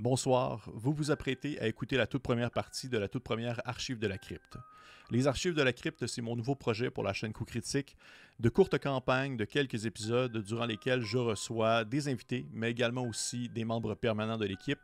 Bonsoir, vous vous apprêtez à écouter la toute première partie de la toute première Archives de la Crypte. Les Archives de la Crypte, c'est mon nouveau projet pour la chaîne Coup Critique, de courtes campagnes de quelques épisodes durant lesquels je reçois des invités, mais également aussi des membres permanents de l'équipe.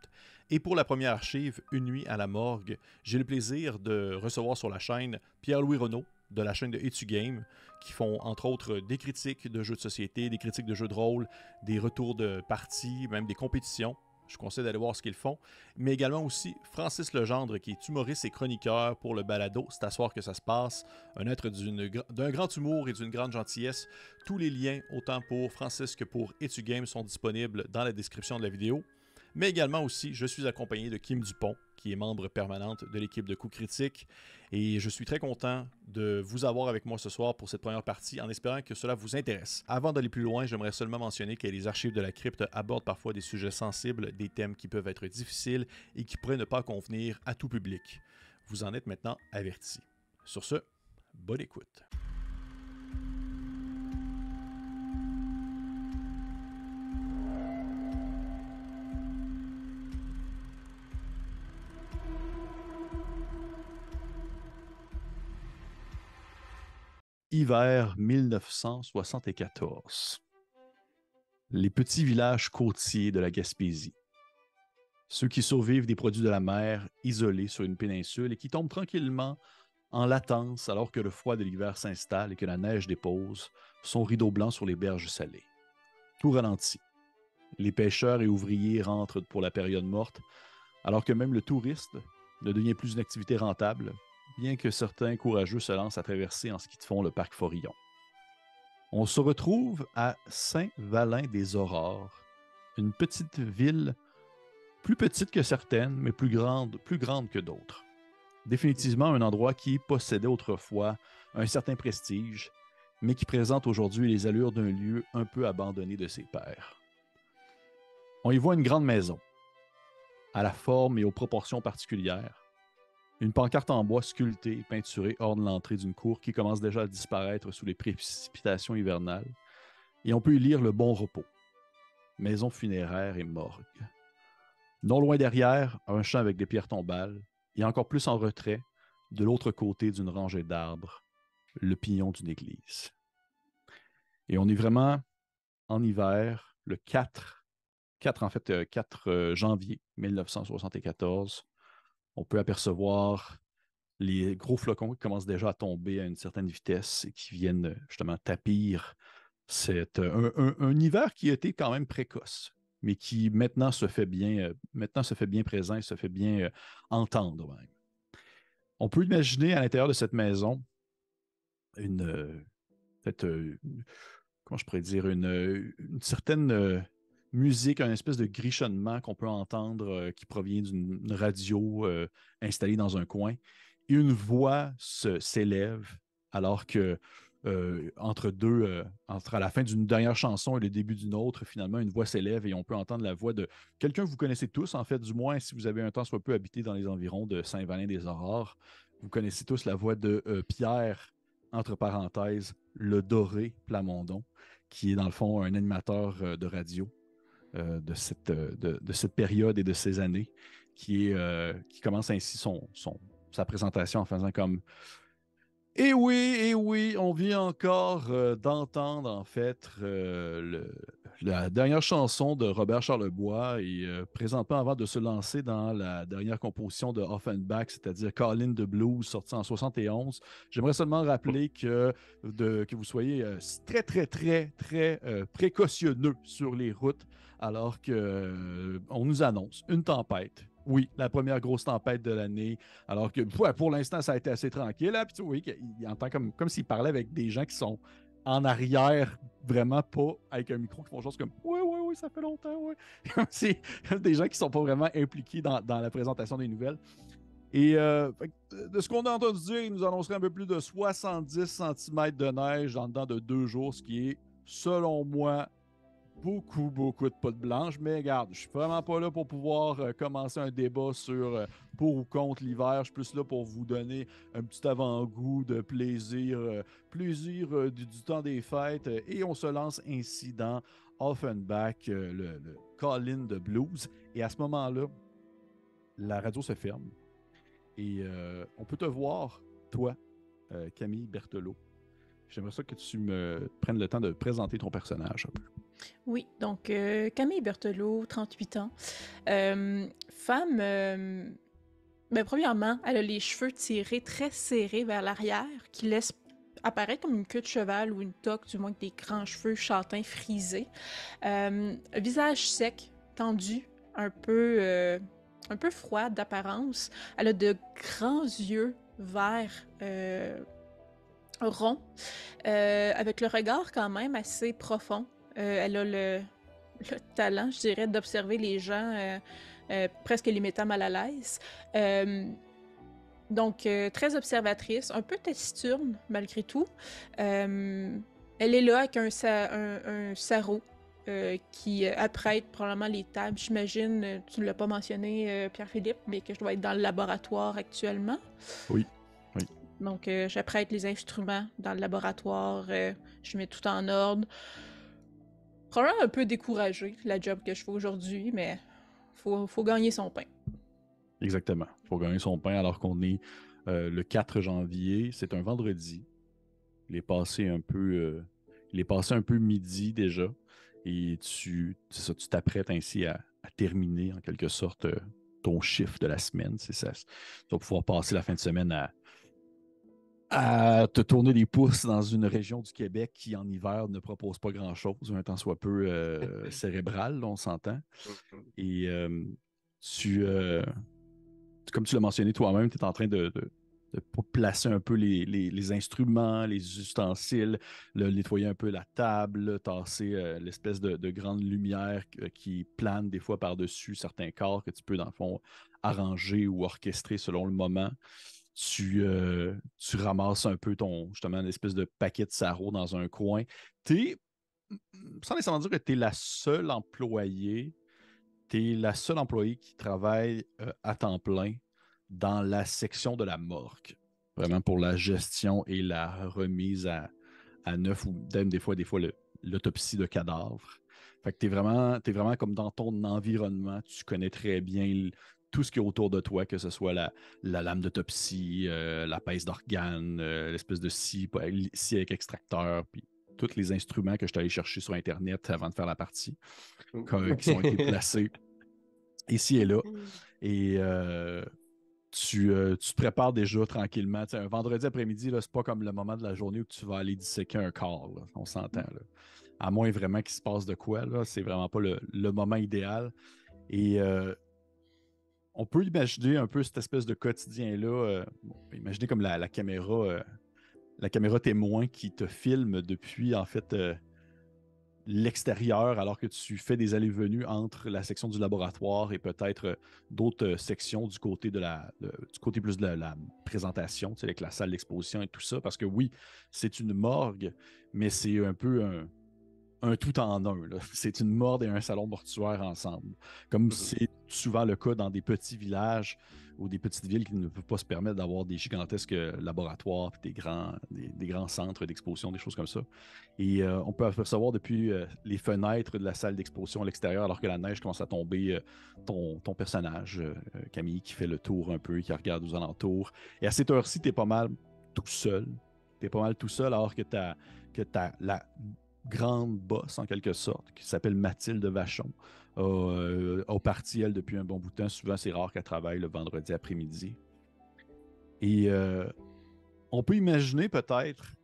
Et pour la première archive, Une nuit à la morgue, j'ai le plaisir de recevoir sur la chaîne Pierre-Louis Renaud, de la chaîne de Etugame, qui font entre autres des critiques de jeux de société, des critiques de jeux de rôle, des retours de parties, même des compétitions. Je vous conseille d'aller voir ce qu'ils font. Mais également aussi Francis Legendre, qui est humoriste et chroniqueur pour le balado. C'est à soir que ça se passe. Un être d'un grand humour et d'une grande gentillesse. Tous les liens, autant pour Francis que pour Etugame, sont disponibles dans la description de la vidéo. Mais également aussi, je suis accompagné de Kim Dupont, qui est membre permanente de l'équipe de Coup Critique. Et je suis très content de vous avoir avec moi ce soir pour cette première partie, en espérant que cela vous intéresse. Avant d'aller plus loin, j'aimerais seulement mentionner que les archives de la crypte abordent parfois des sujets sensibles, des thèmes qui peuvent être difficiles et qui pourraient ne pas convenir à tout public. Vous en êtes maintenant avertis. Sur ce, bonne écoute. Hiver 1974. Les petits villages côtiers de la Gaspésie. Ceux qui survivent des produits de la mer, isolés sur une péninsule et qui tombent tranquillement en latence alors que le froid de l'hiver s'installe et que la neige dépose son rideau blanc sur les berges salées. Tout ralentit. Les pêcheurs et ouvriers rentrent pour la période morte, alors que même le touriste ne devient plus une activité rentable, bien que certains courageux se lancent à traverser en ski de fond le parc Forillon. On se retrouve à Saint-Valin-des-Aurores, une petite ville plus petite que certaines, mais plus grande que d'autres. Définitivement un endroit qui possédait autrefois un certain prestige, mais qui présente aujourd'hui les allures d'un lieu un peu abandonné de ses pairs. On y voit une grande maison, à la forme et aux proportions particulières. Une pancarte en bois sculptée et peinturée orne l'entrée d'une cour qui commence déjà à disparaître sous les précipitations hivernales, et on peut y lire le Bon Repos, maison funéraire et morgue. Non loin derrière, un champ avec des pierres tombales, et encore plus en retrait, de l'autre côté d'une rangée d'arbres, le pignon d'une église. Et on est vraiment en hiver, le 4 janvier 1974. On peut apercevoir les gros flocons qui commencent déjà à tomber à une certaine vitesse et qui viennent justement tapir un hiver qui a été quand même précoce, mais qui maintenant se fait bien présent et se fait bien entendre même. On peut imaginer à l'intérieur de cette maison comment je pourrais dire, une certaine musique, une espèce de grichonnement qu'on peut entendre qui provient d'une radio installée dans un coin. Et une voix s'élève alors que entre la fin d'une dernière chanson et le début d'une autre, finalement, une voix s'élève et on peut entendre la voix de quelqu'un que vous connaissez tous, en fait, du moins si vous avez un temps soit peu habité dans les environs de Saint-Valin-des-Aurores. Vous connaissez tous la voix de Pierre, entre parenthèses, le Doré Plamondon, qui est dans le fond un animateur de radio de cette période et de ces années, qui commence ainsi sa présentation en faisant comme eh oui, on vient encore d'entendre en fait la dernière chanson de Robert Charlebois et présentement avant de se lancer dans la dernière composition de Offenbach, c'est-à-dire Call in the Blues, sorti en 71. J'aimerais seulement rappeler que vous soyez très précautionneux sur les routes alors que on nous annonce une tempête. Oui, la première grosse tempête de l'année, alors que pour l'instant, ça a été assez tranquille. Là, puis, oui, il entend comme s'il parlait avec des gens qui sont en arrière, vraiment pas avec un micro, qui font chose comme oui, ça fait longtemps, oui. C'est des gens qui sont pas vraiment impliqués dans la présentation des nouvelles. Et de ce qu'on a entendu dire, il nous annoncerait un peu plus de 70 cm de neige dans dedans de 2 jours, ce qui est, selon moi, beaucoup de poudre blanche, mais regarde, je suis vraiment pas là pour pouvoir commencer un débat sur pour ou contre l'hiver. Je suis plus là pour vous donner un petit avant-goût de plaisir du temps des fêtes. Et on se lance ainsi dans Offenbach, le Call-in de Blues. Et à ce moment-là, la radio se ferme et on peut te voir, toi, Camille Berthelot. J'aimerais ça que tu me prennes le temps de présenter ton personnage un peu. Oui, donc Camille Berthelot, 38 ans. Femme, ben, premièrement, elle a les cheveux tirés très serrés vers l'arrière, qui laissent apparaître comme une queue de cheval ou une toque, du moins que des grands cheveux châtains frisés. Visage sec, tendu, un peu froid d'apparence. Elle a de grands yeux verts ronds, avec le regard quand même assez profond. Elle a le talent, je dirais, d'observer les gens, presque les mettant mal à l'aise. Donc, très observatrice, un peu taciturne malgré tout. Elle est là avec un sarrau qui apprête probablement les tables. J'imagine, tu ne l'as pas mentionné, Pierre-Philippe, mais que je dois être dans le laboratoire actuellement. Oui, oui. Donc, j'apprête les instruments dans le laboratoire, je mets tout en ordre. Probablement un peu découragé, la job que je fais aujourd'hui, mais faut gagner son pain. Exactement. Il faut gagner son pain alors qu'on est le 4 janvier. C'est un vendredi. Il est passé un peu, midi déjà. Et c'est ça, tu t'apprêtes ainsi à terminer en quelque sorte ton chiffre de la semaine. C'est ça. Tu vas pouvoir passer la fin de semaine à te tourner les pouces dans une région du Québec qui, en hiver, ne propose pas grand-chose, un temps soit peu cérébral, là, on s'entend. Et comme tu l'as mentionné toi-même, tu es en train de placer un peu les instruments, les ustensiles, nettoyer un peu la table, tasser l'espèce de grande lumière qui plane des fois par-dessus certains corps que tu peux, dans le fond, arranger ou orchestrer selon le moment. Tu ramasses un peu justement, une espèce de paquet de sarraux dans un coin. Sans nécessairement dire que tu es la seule employée, tu es la seule employée qui travaille à temps plein dans la section de la morgue. Vraiment pour la gestion et la remise à neuf ou même des fois l'autopsie de cadavres. Fait que t'es vraiment comme dans ton environnement. Tu connais très bien tout ce qui est autour de toi, que ce soit la lame d'autopsie, la pèse d'organes, l'espèce de scie avec extracteur, puis tous les instruments que je suis allé chercher sur Internet avant de faire la partie, qui ont été placés ici et là. Et tu te prépares déjà tranquillement. T'sais, un vendredi après-midi, c'est pas comme le moment de la journée où tu vas aller disséquer un corps. Là, on s'entend. Là. À moins vraiment qu'il se passe de quoi, là, c'est vraiment pas le moment idéal. Et on peut imaginer un peu cette espèce de quotidien-là. Imaginer comme la caméra témoin qui te filme depuis, en fait, l'extérieur alors que tu fais des allées-venues entre la section du laboratoire et peut-être d'autres sections du côté du côté plus de la présentation, tu sais, avec la salle d'exposition et tout ça. Parce que oui, c'est une morgue, mais c'est un peu un tout en un. Là. C'est une morgue et un salon mortuaire ensemble. Comme c'est souvent le cas dans des petits villages ou des petites villes qui ne peuvent pas se permettre d'avoir des gigantesques laboratoires, des grands centres d'exposition, des choses comme ça. Et on peut apercevoir depuis les fenêtres de la salle d'exposition à l'extérieur, alors que la neige commence à tomber, ton personnage, Camille, qui fait le tour un peu, qui regarde aux alentours. Et à cette heure-ci, tu es pas mal tout seul. Tu es pas mal tout seul, alors que la grande boss, en quelque sorte, qui s'appelle Mathilde Vachon, au parti, elle, depuis un bon bout de temps. Souvent, c'est rare qu'elle travaille le vendredi après-midi. Et on peut imaginer peut-être,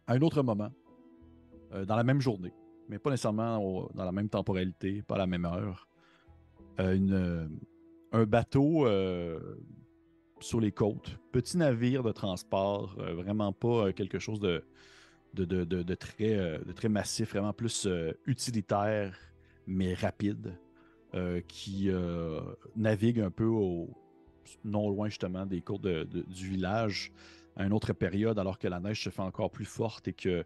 à un autre moment, dans la même journée, mais pas nécessairement dans la même temporalité, pas à la même heure, un bateau sur les côtes, petit navire de transport, vraiment pas quelque chose de très massif, vraiment plus utilitaire, mais rapide, qui navigue un peu non loin justement des côtes du village à une autre période, alors que la neige se fait encore plus forte et que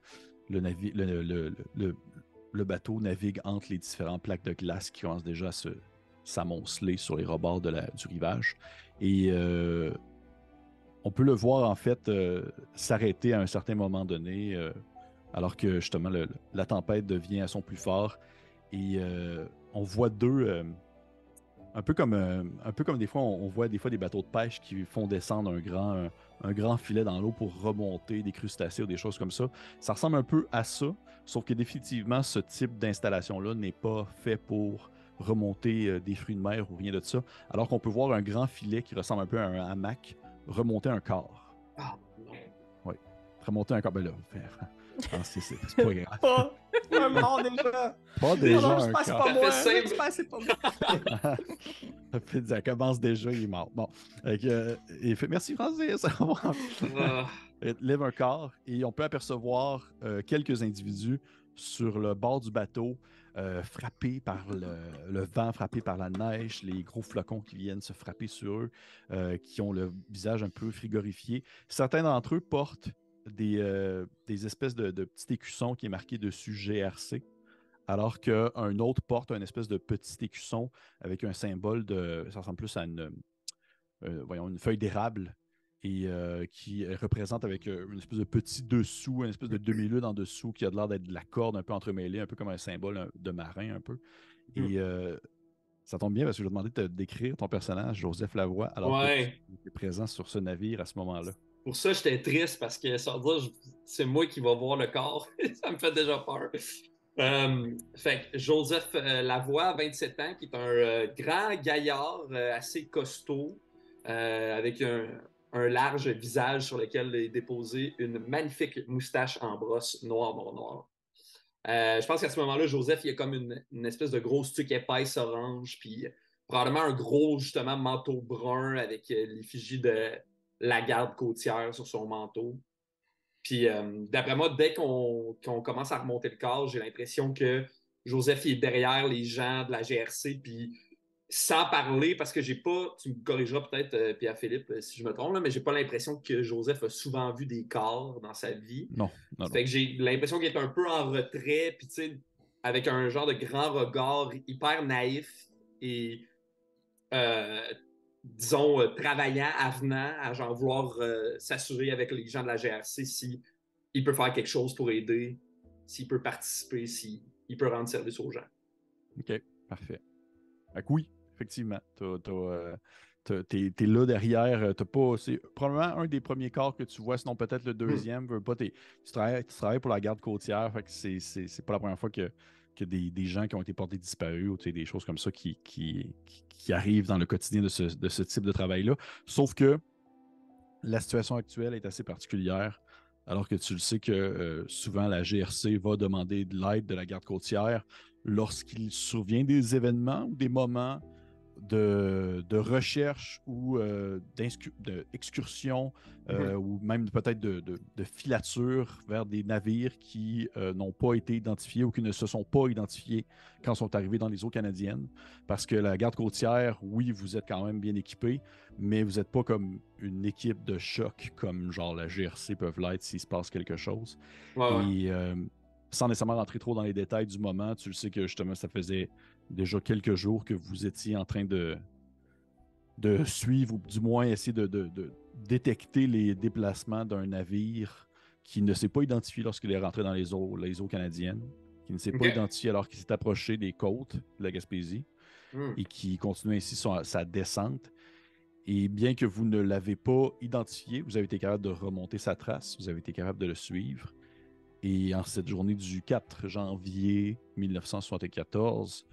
le bateau navigue entre les différentes plaques de glace qui commencent déjà à s'amonceler sur les rebords du rivage. Et on peut le voir en fait s'arrêter à un certain moment donné, alors que justement la tempête devient à son plus fort. Et on voit un peu comme des fois, on voit des fois des bateaux de pêche qui font descendre un grand filet dans l'eau pour remonter des crustacés ou des choses comme ça. Ça ressemble un peu à ça, sauf que définitivement, ce type d'installation-là n'est pas fait pour remonter des fruits de mer ou rien de ça, alors qu'on peut voir un grand filet qui ressemble un peu à un hamac remonter un corps. Ah, non. Oui. Remonter un corps. Ben là, c'est pas grave. Pas un mort déjà. Pas déjà Non, un j'espère que c'est corps. pas moi. Ça fait J'espère que c'est pas moi. Ça commence déjà, il est mort. Bon. Il fait merci Francis. Ah, Il lève un corps et on peut apercevoir quelques individus sur le bord du bateau, frappés par le vent, frappés par la neige, les gros flocons qui viennent se frapper sur eux, qui ont le visage un peu frigorifié. Certains d'entre eux portent des espèces de petits écussons qui est marqué dessus GRC, alors qu'un autre porte un espèce de petit écusson avec un symbole de. Ça ressemble plus à voyons, une feuille d'érable et qui représente avec une espèce de petit dessous, une espèce de demi-lune en dessous qui a l'air d'être de la corde un peu entremêlée, un peu comme un symbole de marin un peu. Et ça tombe bien parce que je vais te demander de te décrire ton personnage, Joseph Lavoie, alors que tu ouais. es présent sur ce navire à ce moment-là. Pour ça, j'étais triste parce que ça veut dire c'est moi qui va voir le corps. Ça me fait déjà peur. Fait que Joseph Lavoie, 27 ans, qui est un grand gaillard assez costaud, avec un large visage sur lequel est déposée une magnifique moustache en brosse noir, noir, noir. Je pense qu'à ce moment-là, Joseph, il a comme une espèce de grosse tuque épaisse orange, puis probablement un gros, justement, manteau brun avec l'effigie de la garde côtière sur son manteau. Puis, d'après moi, dès qu'on commence à remonter le corps, j'ai l'impression que Joseph il est derrière les gens de la GRC, puis sans parler, parce que j'ai pas, tu me corrigeras peut-être, Pierre-Philippe, si je me trompe, là, mais j'ai pas l'impression que Joseph a souvent vu des corps dans sa vie. Non, non, non. Fait que j'ai l'impression qu'il est un peu en retrait, puis tu sais, avec un genre de grand regard hyper naïf et, euh, disons, travaillant, avenant, à genre vouloir s'assurer avec les gens de la GRC si il peut faire quelque chose pour aider, s'il peut participer, s'il peut rendre service aux gens. OK, parfait. Fait que oui, effectivement, t'es là derrière. C'est probablement un des premiers corps que tu vois, sinon peut-être le deuxième. Veux pas, tu travailles pour la garde côtière, fait que c'est pas la première fois que des gens qui ont été portés disparus ou des choses comme ça qui arrivent dans le quotidien de ce type de travail-là. Sauf que la situation actuelle est assez particulière, alors que tu le sais que souvent la GRC va demander de l'aide de la garde côtière lorsqu'il survient des événements ou des moments de recherche ou d'excursion ou même peut-être de filature vers des navires qui n'ont pas été identifiés ou qui ne se sont pas identifiés quand sont arrivés dans les eaux canadiennes. Parce que la garde côtière, oui, vous êtes quand même bien équipés, mais vous n'êtes pas comme une équipe de choc comme genre la GRC peuvent l'être s'il se passe quelque chose. Ouais, ouais. Et sans nécessairement rentrer trop dans les détails du moment, tu le sais que justement ça faisait déjà quelques jours que vous étiez en train de suivre ou du moins essayer de détecter les déplacements d'un navire qui ne s'est pas identifié lorsqu'il est rentré dans les eaux canadiennes, qui ne s'est pas OK. identifié alors qu'il s'est approché des côtes de la Gaspésie et qui continue ainsi sa descente. Et bien que vous ne l'avez pas identifié, vous avez été capable de remonter sa trace, vous avez été capable de le suivre. Et en cette journée du 4 janvier 1974,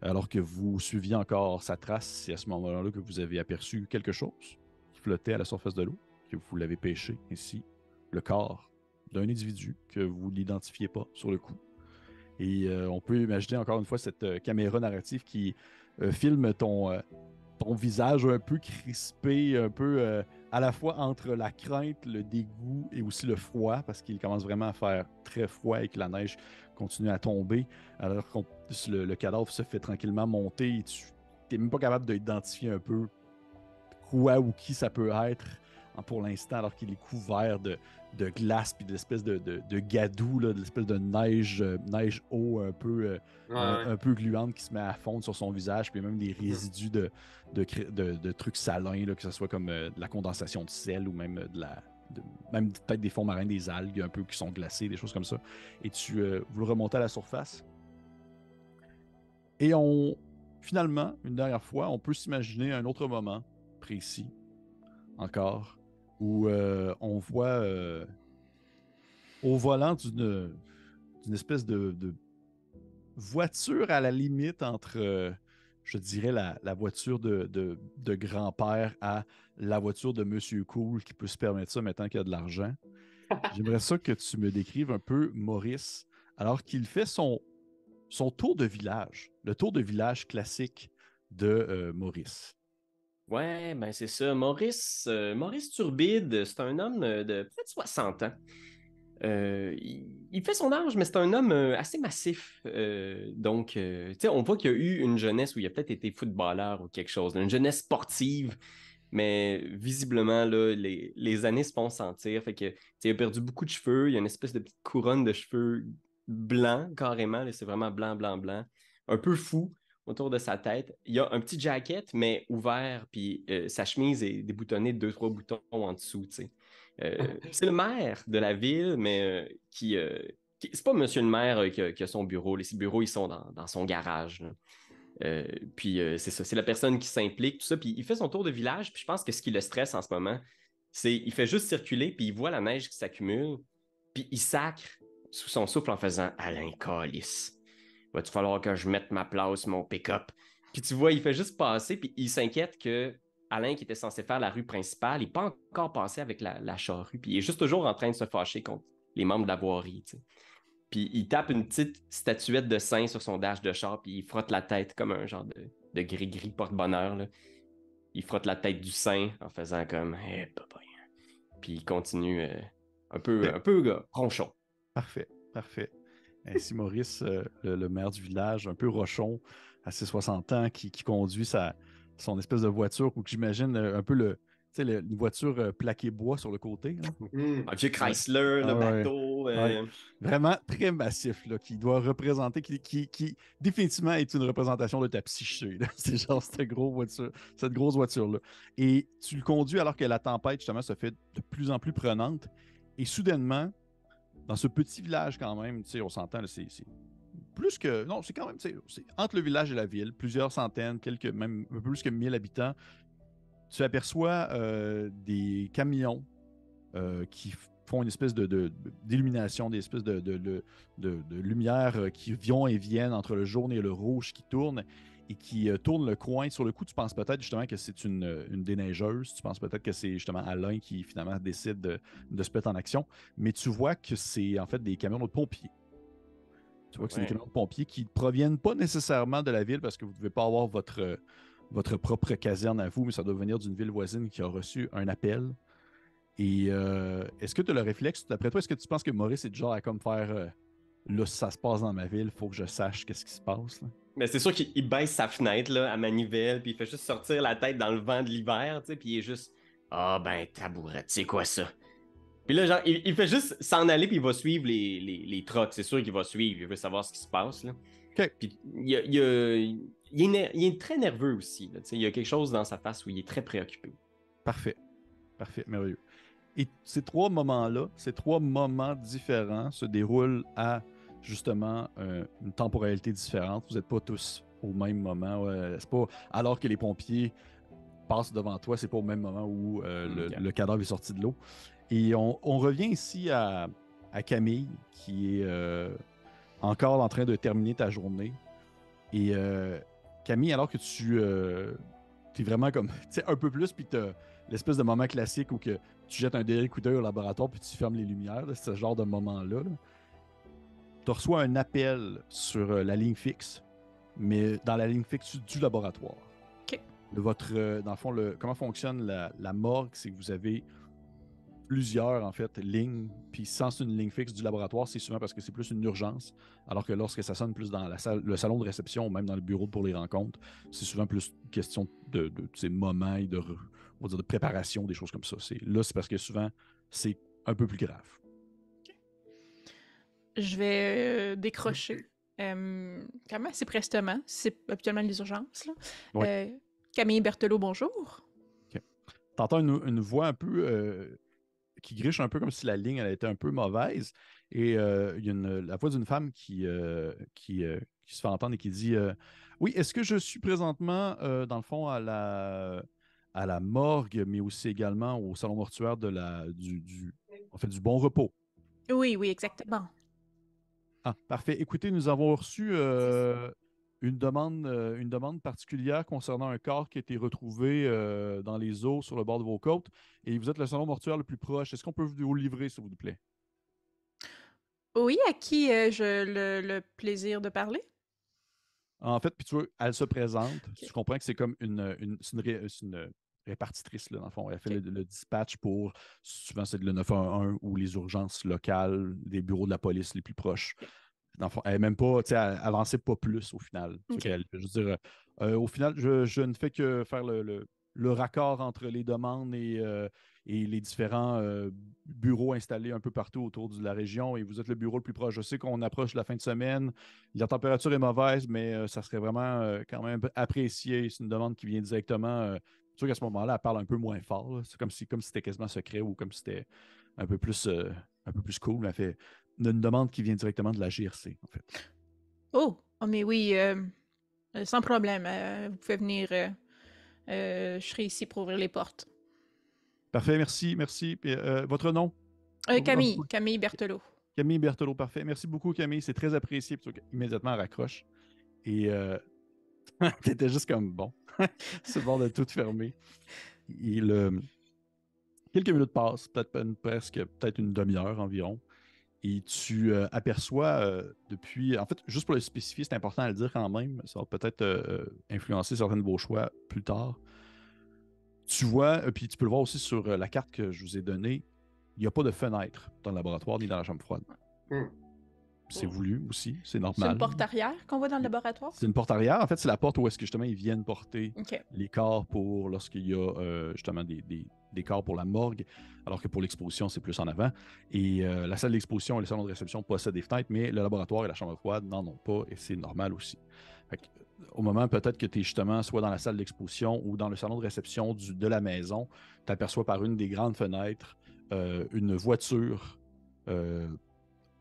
alors que vous suiviez encore sa trace, c'est à ce moment-là que vous avez aperçu quelque chose qui flottait à la surface de l'eau, que vous l'avez pêché ainsi, le corps d'un individu que vous n'identifiez pas sur le coup. Et on peut imaginer encore une fois cette caméra narrative qui filme ton visage un peu crispé, un peu à la fois entre la crainte, le dégoût et aussi le froid, parce qu'il commence vraiment à faire très froid et que la neige continue à tomber, alors que le cadavre se fait tranquillement monter et tu n'es même pas capable d'identifier un peu quoi ou qui ça peut être pour l'instant, alors qu'il est couvert de glace puis d'espèces de gadou, là, de l'espèce de neige eau Ouais, un peu gluante qui se met à fondre sur son visage, puis même des résidus de trucs salins, là, que ce soit comme de la condensation de sel ou même même peut-être des fonds marins, des algues un peu qui sont glacées, des choses comme ça. Et vous le remontez à la surface. Et on finalement, une dernière fois, on peut s'imaginer un autre moment précis, encore, où on voit au volant d'une espèce de voiture à la limite entre, je dirais, la voiture de grand-père à la voiture de Monsieur Cool qui peut se permettre ça maintenant qu'il a de l'argent. J'aimerais ça que tu me décrives un peu Maurice, alors qu'il fait son tour de village, le tour de village classique de Maurice. Ouais, ben c'est ça. Maurice Turbide, c'est un homme de près de 60 ans. Il fait son âge, mais c'est un homme assez massif. Donc, tu sais, on voit qu'il y a eu une jeunesse où il a peut-être été footballeur ou quelque chose, une jeunesse sportive, mais visiblement, là, les années se font sentir. Fait que, tu sais, il a perdu beaucoup de cheveux. Il y a une espèce de petite couronne de cheveux blancs, carrément. Là, c'est vraiment blanc, blanc, blanc. Un peu fou autour de sa tête. Il y a un petit jacket, mais ouvert, puis sa chemise est déboutonnée de 2-3 boutons en dessous, tu sais. C'est le maire de la ville, mais c'est pas monsieur le maire qui a son bureau. Les bureaux, ils sont dans son garage. Puis c'est ça, c'est la personne qui s'implique, tout ça. Puis il fait son tour de village, puis je pense que ce qui le stresse en ce moment, c'est il fait juste circuler, puis il voit la neige qui s'accumule, puis il sacre sous son souffle en faisant « Alain Calice, va-tu falloir que je mette ma place, mon pick-up? » Puis tu vois, il fait juste passer, puis il s'inquiète que Alain, qui était censé faire la rue principale, n'est pas encore passé avec la charrue, puis il est juste toujours en train de se fâcher contre les membres de la voirie, tu sais. Puis il tape une petite statuette de saint sur son dash de char, puis il frotte la tête comme un genre de gris-gris porte-bonheur, là. Il frotte la tête du saint en faisant comme « Hey, papa ». Puis il continue un peu ronchon. Parfait, parfait. Ainsi, Maurice, le maire du village, un peu rochon, à ses 60 ans, qui conduit son espèce de voiture, ou que j'imagine un peu une voiture plaquée bois sur le côté. Un vieux Chrysler, le bateau. Ouais. Vraiment très massif, là, qui doit représenter, qui définitivement est une représentation de ta psyché. C'est genre cette grosse voiture-là. Et tu le conduis alors que la tempête, justement, se fait de plus en plus prenante. Et soudainement, dans ce petit village quand même, tu sais, on s'entend, là, c'est plus que... Non, c'est quand même, c'est entre le village et la ville, plusieurs centaines, même un peu plus que 1000 habitants. Tu aperçois des camions qui font une espèce d'illumination, des espèces de lumière qui vont et viennent entre le jaune et le rouge qui tournent et qui tournent le coin. Sur le coup, tu penses peut-être justement que c'est une déneigeuse. Tu penses peut-être que c'est justement Alain qui finalement décide de se mettre en action. Mais tu vois que c'est en fait des camions de pompiers. Tu vois que c'est des camions de pompiers qui ne proviennent pas nécessairement de la ville parce que vous ne devez pas avoir votre propre caserne à vous, mais ça doit venir d'une ville voisine qui a reçu un appel. Et est-ce que tu as le réflexe, d'après toi, est-ce que tu penses que Maurice est du genre à comme faire là, si ça se passe dans ma ville, il faut que je sache qu'est-ce qui se passe là? Mais c'est sûr qu'il baisse sa fenêtre là, à manivelle, puis il fait juste sortir la tête dans le vent de l'hiver, tu sais, puis il est juste « Ah ben, tabourette, c'est quoi ça? » Puis là, genre, il fait juste s'en aller, puis il va suivre les trottes. C'est sûr qu'il va suivre, il veut savoir ce qui se passe, là. OK. Puis il est très nerveux aussi, là, tu sais, il y a quelque chose dans sa face où il est très préoccupé. Parfait. Parfait, merveilleux. Et ces trois moments-là, ces trois moments différents se déroulent à, justement, une temporalité différente. Vous n'êtes pas tous au même moment. C'est pas alors que les pompiers passent devant toi, c'est pas au même moment où le cadavre est sorti de l'eau. Et on revient ici à Camille, qui est encore en train de terminer ta journée. Et Camille, alors que tu es vraiment comme, tu sais, un peu plus, puis tu as l'espèce de moment classique où que tu jettes un dernier coup d'œil au laboratoire puis tu fermes les lumières, c'est ce genre de moment-là. Tu reçois un appel sur la ligne fixe, mais dans la ligne fixe du laboratoire. OK. Dans le fond, comment fonctionne la morgue, c'est que vous avez plusieurs, en fait, lignes, puis sans une ligne fixe du laboratoire, c'est souvent parce que c'est plus une urgence, alors que lorsque ça sonne plus dans le salon de réception ou même dans le bureau pour les rencontres, c'est souvent plus une question de ces moments et on va dire de préparation, des choses comme ça. Là, c'est parce que souvent, c'est un peu plus grave. Je vais décrocher. Quand même assez prestement. C'est habituellement les urgences. Là. Ouais. Camille Berthelot, bonjour. Okay. T'entends une voix un peu qui griche un peu comme si la ligne elle était un peu mauvaise. Et il y a la voix d'une femme qui qui se fait entendre et qui dit oui, est-ce que je suis présentement, dans le fond, à la morgue, mais aussi également au salon mortuaire en fait, du Bon Repos? Oui, oui, exactement. Ah, parfait. Écoutez, nous avons reçu une demande particulière concernant un corps qui a été retrouvé dans les eaux sur le bord de vos côtes et vous êtes le salon mortuaire le plus proche. Est-ce qu'on peut vous le livrer, s'il vous plaît? Oui, à qui j'ai le plaisir de parler? En fait, puis tu vois, elle se présente. Ok, Tu comprends que c'est comme c'est une répartitrice, là, dans le fond. Elle fait ok, le dispatch pour, souvent c'est le 911 ou les urgences locales des bureaux de la police les plus proches. ok. Dans le fond, elle n'est même pas, tu sais, elle avançait pas plus au final. Ok. Je veux dire, au final, je ne fais que faire le raccord entre les demandes et les différents bureaux installés un peu partout autour de la région. Et vous êtes le bureau le plus proche. Je sais qu'on approche de la fin de semaine. La température est mauvaise, mais ça serait vraiment quand même apprécié. C'est une demande qui vient directement. C'est sûr qu'à ce moment-là, elle parle un peu moins fort, là. C'est comme si c'était quasiment secret ou comme si c'était un un peu plus cool. Elle fait une demande qui vient directement de la GRC, en fait. Oh, oh, mais oui, sans problème. Vous pouvez venir. Je serai ici pour ouvrir les portes. Parfait, merci, merci. Puis, votre nom? Dans le Camille, coup. Camille Berthelot. Camille Berthelot, parfait. Merci beaucoup, Camille. C'est très apprécié. Puis, immédiatement, elle raccroche. Et t'étais juste comme bon. C'est le bord de tout fermer. Il, quelques minutes passent, peut-être une demi-heure environ. Et tu aperçois depuis. En fait, juste pour le spécifier, c'est important à le dire quand même. Ça va peut-être influencer certains de vos choix plus tard. Tu vois, puis tu peux le voir aussi sur la carte que je vous ai donnée, il n'y a pas de fenêtre dans le laboratoire ni dans la chambre froide. Hmm. C'est voulu aussi, c'est C'est une normal. porte arrière qu'on voit dans le laboratoire? C'est une porte arrière. En fait, c'est la porte où est-ce que justement ils viennent porter Ok. les corps pour lorsqu'il y a justement des corps pour la morgue, alors que pour l'exposition, c'est plus en avant. Et la salle d'exposition et le salon de réception possèdent des fenêtres, mais le laboratoire et la chambre froide n'en ont pas, et c'est normal aussi. Fait que, au moment peut-être que tu es justement soit dans la salle d'exposition ou dans le salon de réception de la maison, tu aperçois par une des grandes fenêtres une voiture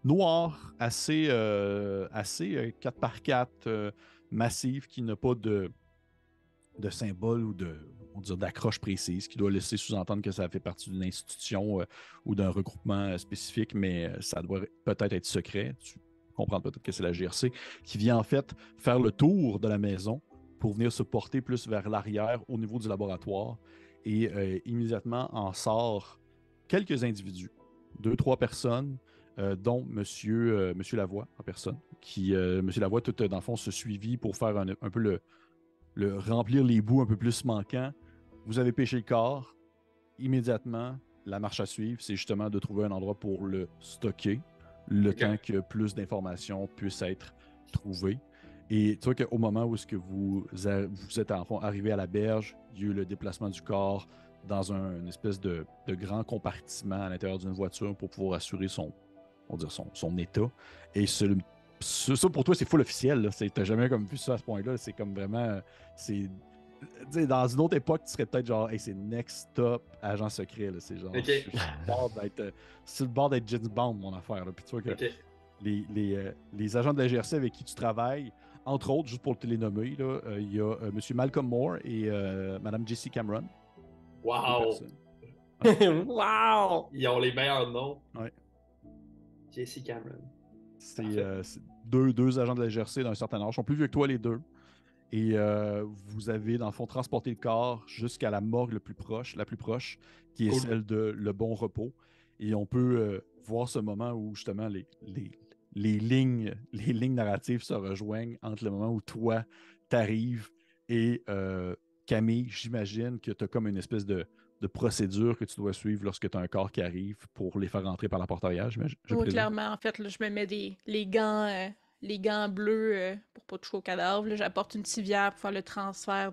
noire, assez 4x4 massive qui n'a pas de symbole ou d'accroche précise, qui doit laisser sous-entendre que ça fait partie d'une institution ou d'un regroupement spécifique, mais ça doit peut-être être secret. Tu comprends peut-être que c'est la GRC qui vient en fait faire le tour de la maison pour venir se porter plus vers l'arrière au niveau du laboratoire et immédiatement en sort quelques individus, deux, trois personnes, dont Monsieur Lavoie en personne, qui, Monsieur Lavoie, tout dans le fond, se suivit pour faire un peu remplir les bouts un peu plus manquants. Vous avez pêché le corps. Immédiatement, la marche à suivre, c'est justement de trouver un endroit pour le stocker, le temps que plus d'informations puissent être trouvées. Et tu vois qu'au moment où est-ce que vous êtes en fond arrivé à la berge, il y a eu le déplacement du corps dans une espèce de grand compartiment à l'intérieur d'une voiture pour pouvoir assurer on va dire son état. Et ça, pour toi, c'est full officiel. Là. T'as jamais comme vu ça à ce point-là. C'est comme vraiment. C'est, dans une autre époque, tu serais peut-être genre, hey, c'est next stop agent secret. Là. C'est genre, je suis sur le bord d'être James Bond, mon affaire. Là. Puis tu vois que les agents de la GRC avec qui tu travailles, entre autres, juste pour te les nommer, il y a M. Malcolm Moore et Mme Jessie Cameron. Wow! Wow! Ils ont les meilleurs noms. Ouais. Jessie Cameron. C'est deux agents de la GRC d'un certain âge. Ils sont plus vieux que toi, les deux. Et vous avez, dans le fond, transporté le corps jusqu'à la morgue la plus proche, qui est celle de Le Bon Repos. Et on peut voir ce moment où, justement, les lignes narratives se rejoignent entre le moment où toi, t'arrives et Camille, j'imagine que tu as comme une espèce de procédure que tu dois suivre lorsque tu as un corps qui arrive pour les faire rentrer par la porte arrière, je Oui, présume. clairement. En fait, là, je me mets les gants bleus pour pas toucher au cadavre. Là, j'apporte une civière pour faire le transfert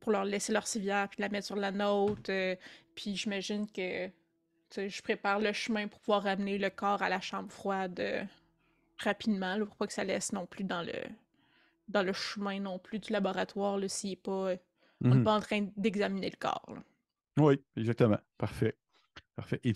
pour leur laisser leur civière puis la mettre sur la nôtre. Puis j'imagine que je prépare le chemin pour pouvoir ramener le corps à la chambre froide rapidement, là, pour pas que ça laisse non plus dans le chemin non plus du laboratoire, là, s'il est pas. On n'est pas en train d'examiner le corps. Là. Oui, exactement. Parfait. Et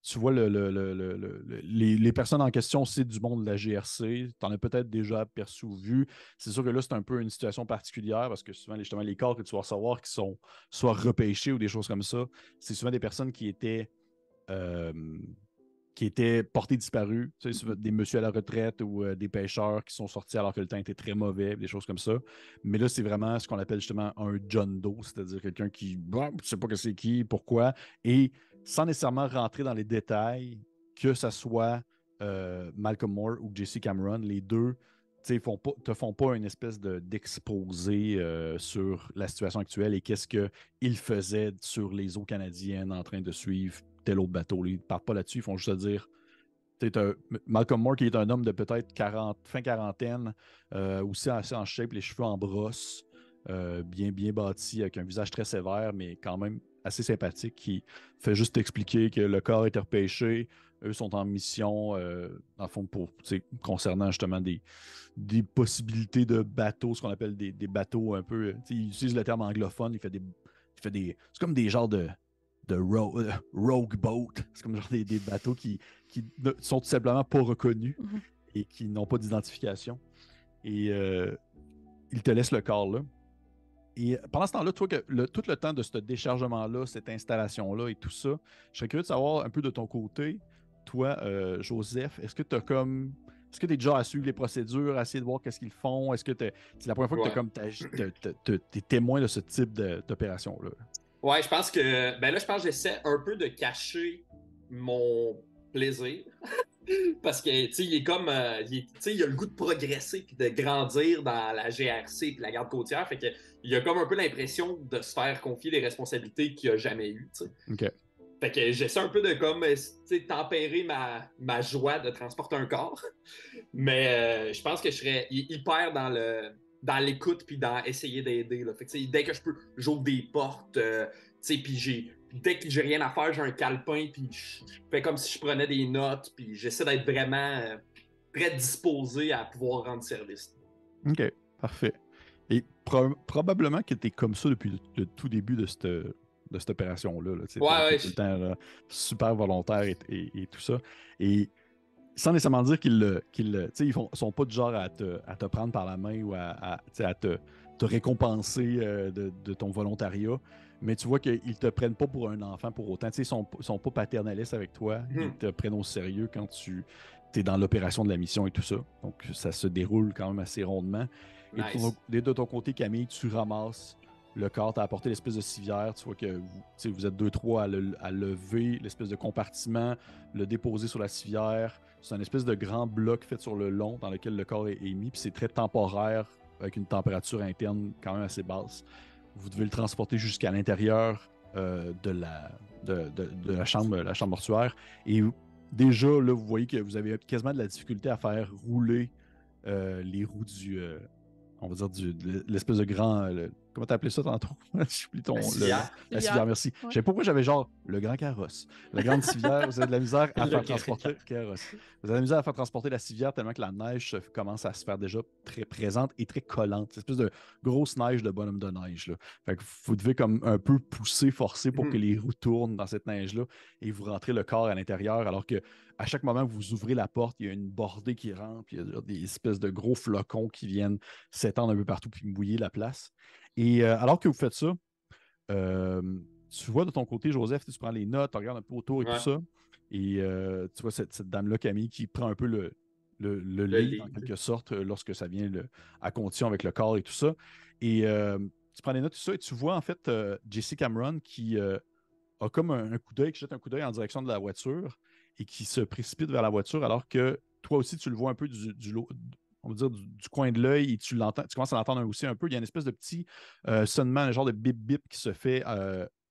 tu vois les personnes en question, c'est du monde de la GRC. Tu en as peut-être déjà aperçu ou vu. C'est sûr que là, c'est un peu une situation particulière parce que souvent, justement, les corps que tu vas recevoir qui sont soit repêchés ou des choses comme ça, c'est souvent des personnes euh, qui étaient portés disparus. Tu sais, souvent des messieurs à la retraite ou des pêcheurs qui sont sortis alors que le temps était très mauvais, des choses comme ça. Mais là, c'est vraiment ce qu'on appelle justement un John Doe, c'est-à-dire quelqu'un qui ne sait pas que c'est qui, pourquoi, et sans nécessairement rentrer dans les détails, que ce soit Malcolm Moore ou Jesse Cameron, les deux te font pas une espèce d'exposé sur la situation actuelle et qu'est-ce qu'ils faisaient sur les eaux canadiennes en train de suivre tel autre bateau. Ils ne partent pas là-dessus, ils font juste te dire. Malcolm Moore, qui est un homme de peut-être fin quarantaine, aussi assez en shape, les cheveux en brosse, bien bâti, avec un visage très sévère, mais quand même assez sympathique, qui fait juste expliquer que le corps a été repêché. Eux sont en mission, dans le fond, concernant justement des possibilités de bateaux, ce qu'on appelle des bateaux un peu. Il utilise le terme anglophone, il fait des. C'est comme des genres de rogue boat. C'est comme genre des bateaux qui ne sont tout simplement pas reconnus et qui n'ont pas d'identification. Et ils te laissent le corps là. Et pendant ce temps-là, toi, tout le temps de ce déchargement-là, cette installation-là et tout ça, je serais curieux de savoir un peu de ton côté, toi, Joseph, est-ce que tu as comme. Est-ce que tu es déjà à suivre les procédures, à essayer de voir qu'est-ce qu'ils font? Est-ce que c'est la première fois que tu es témoin de ce type d'opération-là? Ouais, je pense que. Ben là, je pense que j'essaie un peu de cacher mon plaisir. Parce que, tu sais, il est comme. Il a le goût de progresser puis de grandir dans la GRC puis la garde côtière. Fait que il a comme un peu l'impression de se faire confier les responsabilités qu'il a jamais eues, tu sais. OK. Fait que j'essaie un peu de comme, tempérer ma joie de transporter un corps. Mais je pense que je serais hyper dans l'écoute puis dans essayer d'aider. Là. Fait que, dès que je peux, j'ouvre des portes. Puis dès que j'ai rien à faire, j'ai un calepin puis je fais comme si je prenais des notes. Puis j'essaie d'être vraiment très disposé à pouvoir rendre service. OK, parfait. Et probablement que tu es comme ça depuis le tout début de cette opération-là. Là. Ouais, tout le temps là, super volontaire et tout ça. Et sans nécessairement dire qu'ils sont pas du genre à te prendre par la main ou à te récompenser de ton volontariat, mais tu vois qu'ils te prennent pas pour un enfant pour autant. Ils sont pas paternalistes avec toi. Ils te prennent au sérieux quand tu es dans l'opération de la mission et tout ça. Donc, ça se déroule quand même assez rondement. Nice. Et de ton côté, Camille, tu ramasses le corps, tu as apporté l'espèce de civière. Tu vois que vous êtes 2-3 à lever l'espèce de compartiment, le déposer sur la civière. C'est un espèce de grand bloc fait sur le long dans lequel le corps est mis. Puis c'est très temporaire avec une température interne quand même assez basse. Vous devez le transporter jusqu'à l'intérieur de la chambre mortuaire. Et déjà, là, vous voyez que vous avez quasiment de la difficulté à faire rouler les roues on va dire, l'espèce de grand. Comment t'as appelé ça tantôt? J'oublie La civière. La civière, merci. Ouais. Je sais pas pourquoi j'avais genre le grand carrosse. La grande civière, vous avez de la misère à faire transporter. Carrosse. Vous avez de la misère à faire transporter la civière tellement que la neige commence à se faire déjà très présente et très collante. C'est une espèce de grosse neige de bonhomme de neige. Là. Fait que vous devez comme un peu pousser, forcer pour que les roues tournent dans cette neige-là et vous rentrez le corps à l'intérieur alors que à chaque moment que vous ouvrez la porte, il y a une bordée qui rentre, puis il y a des espèces de gros flocons qui viennent s'étendre un peu partout puis mouiller la place. Et alors que vous faites ça, tu vois de ton côté, Joseph, tu prends les notes, tu regardes un peu autour et tout ça. Et tu vois cette dame-là, Camille, qui prend un peu le lead, en quelque sorte, lorsque ça vient à condition avec le corps et tout ça. Et tu prends les notes, tout ça, et tu vois en fait Jesse Cameron qui a comme un coup d'œil, qui jette un coup d'œil en direction de la voiture et qui se précipite vers la voiture alors que toi aussi, tu le vois un peu on va dire du coin de l'œil et tu l'entends, tu commences à l'entendre aussi un peu. Il y a une espèce de petit sonnement, un genre de bip-bip qui se fait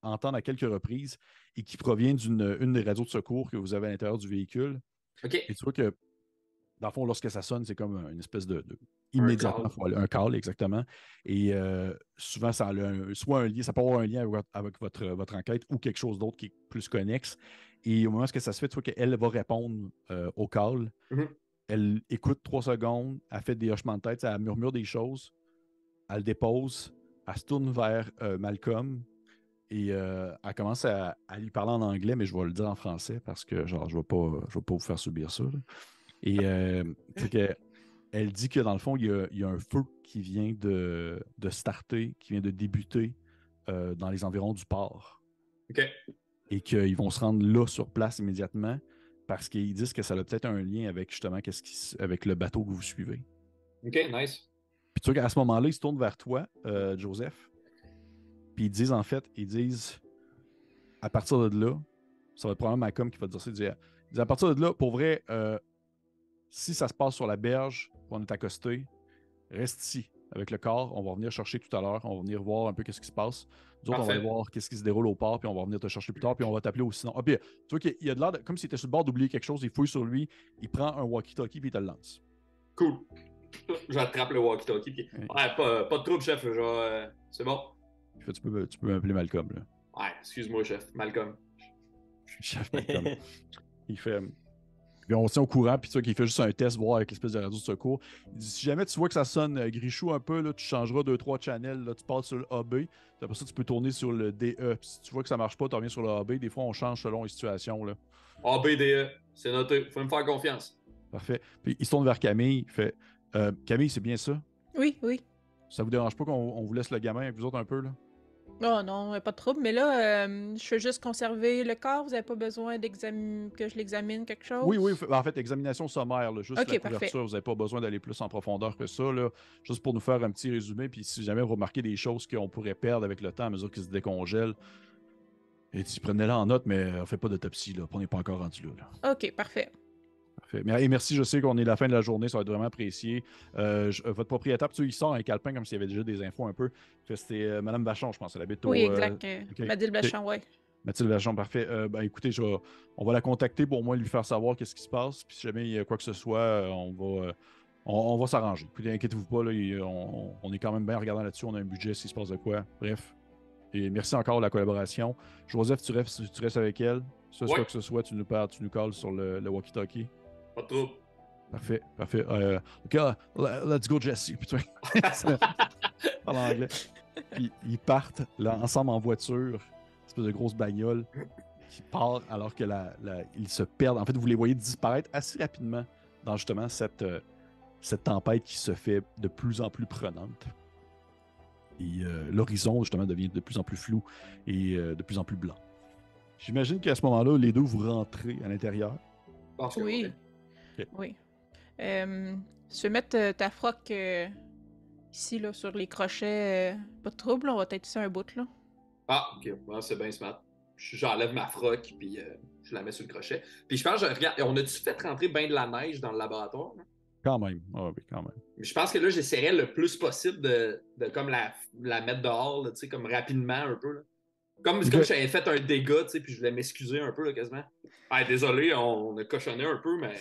entendre à quelques reprises et qui provient d'une des radios de secours que vous avez à l'intérieur du véhicule. OK. Et tu vois que, dans le fond, lorsque ça sonne, c'est comme une espèce de immédiatement, un call, exactement. Et souvent, ça a soit un lien, ça peut avoir un lien avec votre enquête ou quelque chose d'autre qui est plus connexe. Et au moment où ça se fait, tu vois qu'elle va répondre au call. Elle écoute 3 secondes, elle fait des hochements de tête, elle murmure des choses, elle dépose, elle se tourne vers Malcolm Et elle commence à lui parler en anglais, mais je vais le dire en français parce que genre, je ne vais pas vous faire subir ça. Là. Et c'est que elle dit que dans le fond, il y a un feu qui vient de starter, qui vient de débuter dans les environs du port. OK. Et qu'ils vont se rendre là sur place immédiatement parce qu'ils disent que ça a peut-être un lien avec justement avec le bateau que vous suivez. OK, nice. Puis tu vois qu'à ce moment-là, ils se tournent vers toi, Joseph. Puis ils disent à partir de là, ça va être probablement Malcolm qui va te dire ça, ils disent, à partir de là, pour vrai, si ça se passe sur la berge, on est accosté, reste ici avec le corps, on va venir chercher tout à l'heure, on va venir voir un peu qu'est-ce qui se passe. Nous autres, on va aller voir qu'est-ce qui se déroule au port, puis on va venir te chercher plus tard, puis on va t'appeler aussi. Ah, puis, tu vois qu'il y a de l'air, comme s'il était sur le bord d'oublier quelque chose, il fouille sur lui, il prend un walkie-talkie, puis il te le lance. Cool. J'attrape le walkie-talkie, puis ouais, pas de trouble, chef, genre, c'est bon. Fait, tu peux m'appeler Malcolm, là. Ouais, excuse-moi, chef, Malcolm. Chef Malcolm. Il fait... Puis on se tient au courant, puis tu vois qu'il fait juste un test, voir avec l'espèce de radio de secours. Il dit, si jamais tu vois que ça sonne grichou un peu, là, tu changeras 2-3 channels, là, tu passes sur le AB, puis après ça, tu peux tourner sur le DE. Puis si tu vois que ça marche pas, tu reviens sur le AB. Des fois, on change selon les situations. Là. ABDE, c'est noté, faut me faire confiance. Parfait. Puis il se tourne vers Camille, il fait, Camille, c'est bien ça? Oui, oui. Ça vous dérange pas qu'on vous laisse le gamin avec vous autres un peu, là? Oh non, pas de trouble. Mais là, je veux juste conserver le corps. Vous n'avez pas besoin que je l'examine quelque chose? Oui, oui. En fait, examination sommaire, là, juste Ok, la couverture. parfait. Vous n'avez pas besoin d'aller plus en profondeur que ça, là, juste pour nous faire un petit résumé. Puis si jamais vous remarquez des choses qu'on pourrait perdre avec le temps à mesure qu'ils se décongèlent, et tu prenez-la en note, mais on fait pas d'autopsie, là. On n'est pas encore rendu là, là. Ok, parfait. Parfait. Et merci, je sais qu'on est à la fin de la journée, ça va être vraiment apprécié. Votre propriétaire, tu sais, il sort un calepin comme s'il y avait déjà des infos un peu. C'était Mme Vachon, je pense. Elle habite au. Oui, exact. Okay. Mathilde Vachon, oui. Mathilde Vachon, parfait. Ben, écoutez, on va la contacter pour au moins lui faire savoir qu'est-ce qui se passe. Puis si jamais il y a quoi que ce soit, on va s'arranger. Puis inquiétez-vous pas, là, on est quand même bien regardant là-dessus. On a un budget s'il se passe de quoi. Bref. Et merci encore de la collaboration. Joseph, tu restes avec elle. Quoi que ce soit, tu nous calls sur le walkie-talkie. Pas de trouble. Parfait. OK, let's go, Jesse. Puis tu parle anglais. Puis ils partent là, ensemble en voiture, une espèce de grosse bagnole qui part alors que ils se perdent. En fait, vous les voyez disparaître assez rapidement dans justement cette tempête qui se fait de plus en plus prenante. Et l'horizon, justement, devient de plus en plus flou et de plus en plus blanc. J'imagine qu'à ce moment-là, les deux, vous rentrez à l'intérieur. Oui. Okay. Oui. Je vais mettre ta froc ici, là, sur les crochets. Pas de trouble, on va peut-être ici un bout, là. Ah, ok. Ouais, c'est bien smart. J'enlève ma froc, puis je la mets sur le crochet. Puis je pense, regarde, on a-tu fait rentrer bien de la neige dans le laboratoire? Là? Quand même. Ah oui, quand même. Je pense que là, j'essaierais le plus possible de comme la mettre dehors, tu sais, comme rapidement un peu. Là. Comme si j'avais fait un dégât, tu sais, puis je voulais m'excuser un peu, là, quasiment. Ah, désolé, on a cochonné un peu, mais...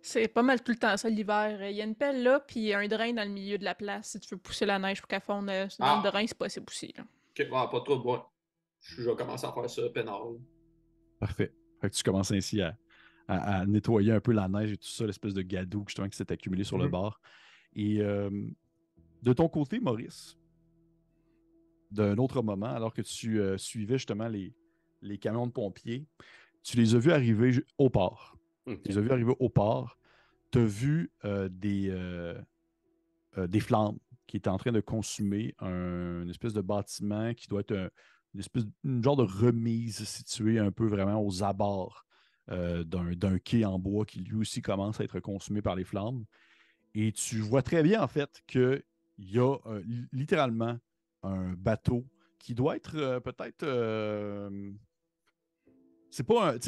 C'est pas mal tout le temps ça l'hiver. Il y a une pelle là, puis un drain dans le milieu de la place si tu veux pousser la neige pour qu'elle fonde. Dans le drain, c'est possible aussi. Là. Ok, pas trop de bois. Je vais commencer à faire ça peinard. Parfait. Fait que tu commences ainsi à nettoyer un peu la neige et tout ça, l'espèce de gadou justement qui s'est accumulé sur le bord. Et de ton côté, Maurice, d'un autre moment, alors que tu suivais justement les camions de pompiers, tu les as vus arriver au port. Okay. Tu les as vus arriver au port. Tu as vu des flammes qui étaient en train de consumer une espèce de bâtiment qui doit être une genre de remise située un peu vraiment aux abords d'un quai en bois qui lui aussi commence à être consumé par les flammes. Et tu vois très bien en fait qu'il y a littéralement un bateau qui doit être peut-être... c'est pas un...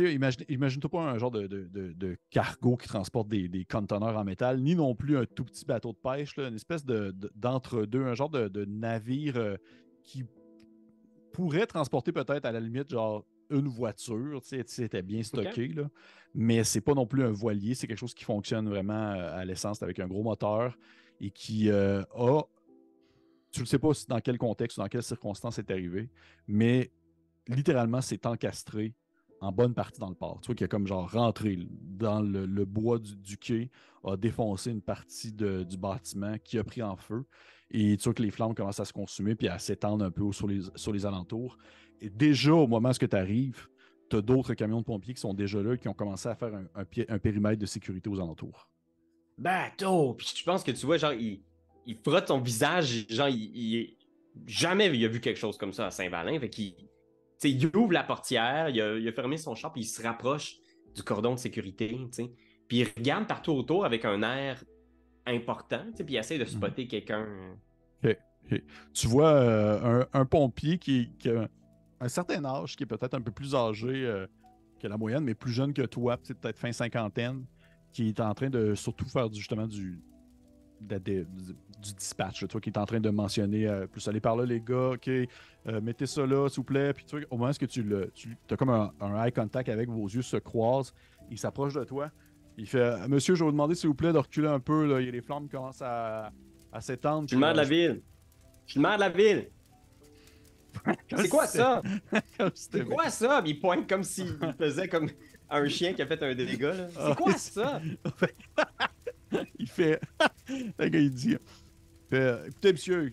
Imagine-toi pas un genre de cargo qui transporte des conteneurs en métal, ni non plus un tout petit bateau de pêche, là, une espèce d'entre-deux, un genre de navire qui pourrait transporter peut-être à la limite genre une voiture, tu sais, c'était bien stocké, là, mais c'est pas non plus un voilier, c'est quelque chose qui fonctionne vraiment à l'essence avec un gros moteur et qui tu ne sais pas dans quel contexte ou dans quelles circonstances c'est arrivé, mais littéralement, c'est encastré en bonne partie dans le port. Tu vois qu'il a comme genre rentré dans le bois du quai, a défoncé une partie du bâtiment qui a pris en feu. Et tu vois que les flammes commencent à se consumer puis à s'étendre un peu sur les alentours. Et déjà, au moment où tu arrives, tu as d'autres camions de pompiers qui sont déjà là, qui ont commencé à faire un périmètre de sécurité aux alentours. Bateau! Puis je pense que tu vois, genre, il frotte son visage, genre, jamais il a vu quelque chose comme ça à Saint-Valin. Fait qu'il, tu sais, il ouvre la portière, il a fermé son char, puis il se rapproche du cordon de sécurité, tu sais. Puis il regarde partout autour avec un air important, tu sais, puis il essaie de spotter quelqu'un. Okay. Tu vois un pompier qui a un certain âge, qui est peut-être un peu plus âgé que la moyenne, mais plus jeune que toi, peut-être fin cinquantaine, qui est en train de surtout faire justement du dispatch, toi, qui est en train de mentionner plus allez par là, les gars, ok, mettez ça là, s'il vous plaît. Puis au moment où tu as comme un eye contact avec, vos yeux se croisent, il s'approche de toi. Il fait Monsieur, je vais vous demander s'il vous plaît de reculer un peu, là. Il y a les flammes qui commencent à s'étendre. Je suis le maire de la ville. Je suis le maire de la ville. C'est quoi ça? C'est quoi ça? Il pointe comme s'il faisait comme un chien qui a fait un dégât. Là. C'est quoi ça? Il fait. Le gars, il dit écoutez, monsieur,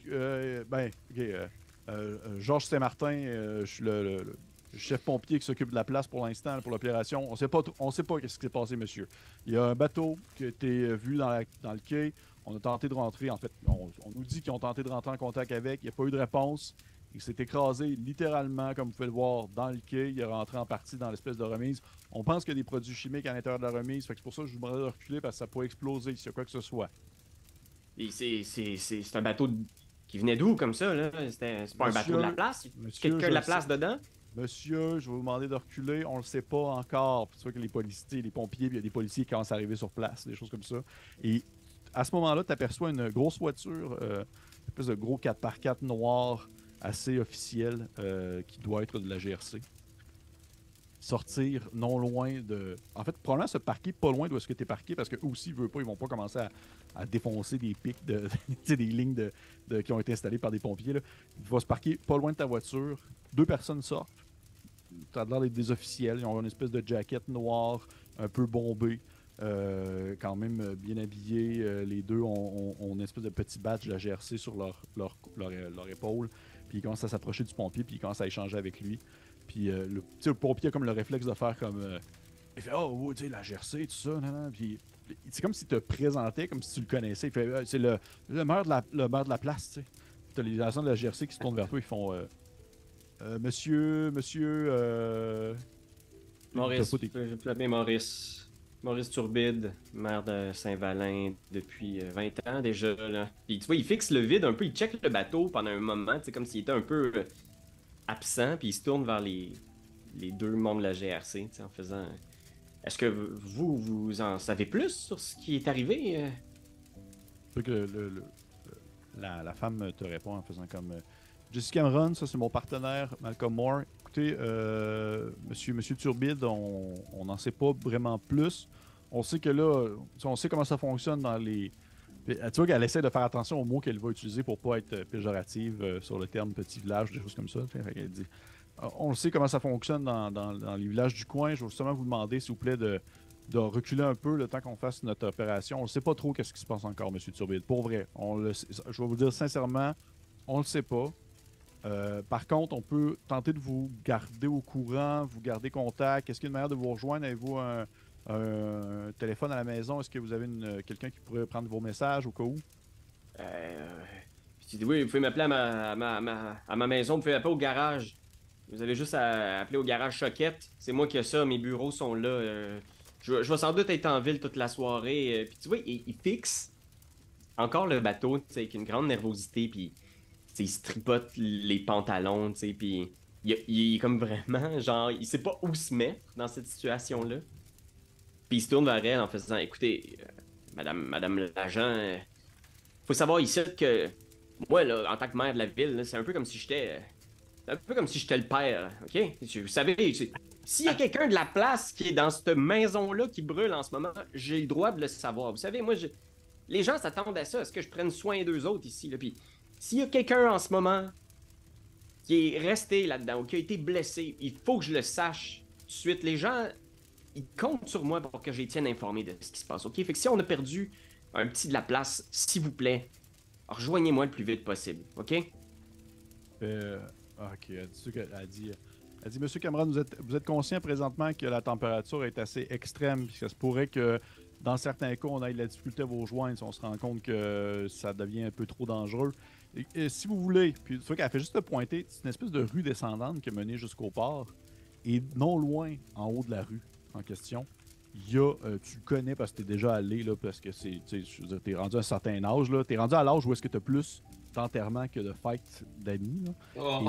Georges Saint-Martin, je suis le chef pompier qui s'occupe de la place pour l'instant, pour l'opération. On sait pas ce qui s'est passé, monsieur. Il y a un bateau qui a été vu dans le quai. On a tenté de rentrer. En fait, on nous dit qu'ils ont tenté de rentrer en contact avec. Il n'y a pas eu de réponse. Il s'est écrasé littéralement, comme vous pouvez le voir, dans le quai. Il est rentré en partie dans l'espèce de remise. On pense qu'il y a des produits chimiques à l'intérieur de la remise. Fait que c'est pour ça que je vous demandais de reculer parce que ça pourrait exploser s'il y a quoi que ce soit. Et c'est un bateau qui venait d'où comme ça, là? C'est pas un bateau de la place? Quelqu'un de la place dedans? Monsieur, je vais vous demander de reculer. On le sait pas encore. Puis tu vois que les policiers, les pompiers, puis il y a des policiers qui commencent à arriver sur place, des choses comme ça. Et à ce moment-là, tu aperçois une grosse voiture, une espèce de gros 4x4 noir, assez officiel, qui doit être de la GRC. Sortir non loin de... En fait, probablement se parquer pas loin d'où est-ce que tu es parqué, parce qu'eux aussi, ils vont pas commencer à défoncer des pics, des lignes qui ont été installées par des pompiers. Là. Il va se parquer pas loin de ta voiture. 2 personnes sortent. Tu as l'air d'être des officiels. Ils ont une espèce de jacket noire, un peu bombée. Quand même bien habillés. Les deux ont une espèce de petit badge de la GRC sur leur épaule. Puis ils commencent à s'approcher du pompier, puis ils commencent à échanger avec lui. Puis le pompier a comme le réflexe de faire comme... il fait « Oh, tu sais, la GRC, tout ça. » Puis c'est comme s'il te présentait, comme si tu le connaissais. Il fait c'est le maire de la place, tu sais. T'as les agents de la GRC qui se tournent vers toi, ils font Monsieur... Maurice, je vais t'appeler Maurice. Maurice Turbide, maire de Saint-Valin depuis 20 ans déjà. Là. Puis tu vois, il fixe le vide un peu, il check le bateau pendant un moment, comme s'il était un peu absent, puis il se tourne vers les 2 membres de la GRC en faisant... Est-ce que vous en savez plus sur ce qui est arrivé? Que la femme te répond en faisant comme... Jesse Cameron, ça c'est mon partenaire, Malcolm Moore. Écoutez, monsieur Turbide, on n'en sait pas vraiment plus. On sait que là, on sait comment ça fonctionne dans les... Tu vois qu'elle essaie de faire attention aux mots qu'elle va utiliser pour pas être péjorative sur le terme petit village, des choses comme ça. Elle dit, on le sait comment ça fonctionne dans les villages du coin. Je vais justement vous demander, s'il vous plaît, de reculer un peu le temps qu'on fasse notre opération. On ne sait pas trop qu'est-ce qui se passe encore, monsieur Turbide. Pour vrai, je vais vous dire sincèrement, on le sait pas. Par contre, on peut tenter de vous garder au courant, vous garder contact. Est-ce qu'il y a une manière de vous rejoindre? Avez-vous un téléphone à la maison? Est-ce que vous avez quelqu'un qui pourrait prendre vos messages au cas où? Oui, vous pouvez m'appeler à ma maison, vous pouvez m'appeler au garage. Vous avez juste à appeler au garage Choquette. C'est moi qui ai ça, mes bureaux sont là. Je vais sans doute être en ville toute la soirée. Puis tu vois, il fixe encore le bateau avec une grande nervosité, puis il se tripote les pantalons, puis il est comme vraiment, genre, il sait pas où se mettre dans cette situation-là. Puis il se tourne vers elle en faisant, écoutez, madame l'agent, faut savoir ici que moi, là, en tant que maire de la ville, c'est un peu comme si j'étais... le père, OK? Vous savez, s'il y a quelqu'un de la place qui est dans cette maison-là qui brûle en ce moment, j'ai le droit de le savoir. Vous savez, moi, les gens s'attendent à ça, à ce que je prenne soin d'eux autres ici, là, puis s'il y a quelqu'un en ce moment qui est resté là-dedans ou qui a été blessé, il faut que je le sache tout de suite. Les gens, ils comptent sur moi pour que je les tienne informés de ce qui se passe, OK? Fait que si on a perdu un petit de la place, s'il vous plaît, rejoignez-moi le plus vite possible, OK? Ok, elle dit, Monsieur Cameron, vous êtes conscient présentement que la température est assez extrême, puis que ça se pourrait que dans certains cas, on ait de la difficulté à vous rejoindre si on se rend compte que ça devient un peu trop dangereux. Et si vous voulez, puis tu vois qu'elle fait juste te pointer, c'est une espèce de rue descendante qui est menée jusqu'au port, et non loin, en haut de la rue en question, il y a, tu le connais parce que tu es déjà allé, là, parce que c'est, tu sais, je veux dire, t'es rendu à un certain âge, là, t'es rendu à l'âge où est-ce que tu as plus d'enterrement que de fêtes d'amis, là. Oh.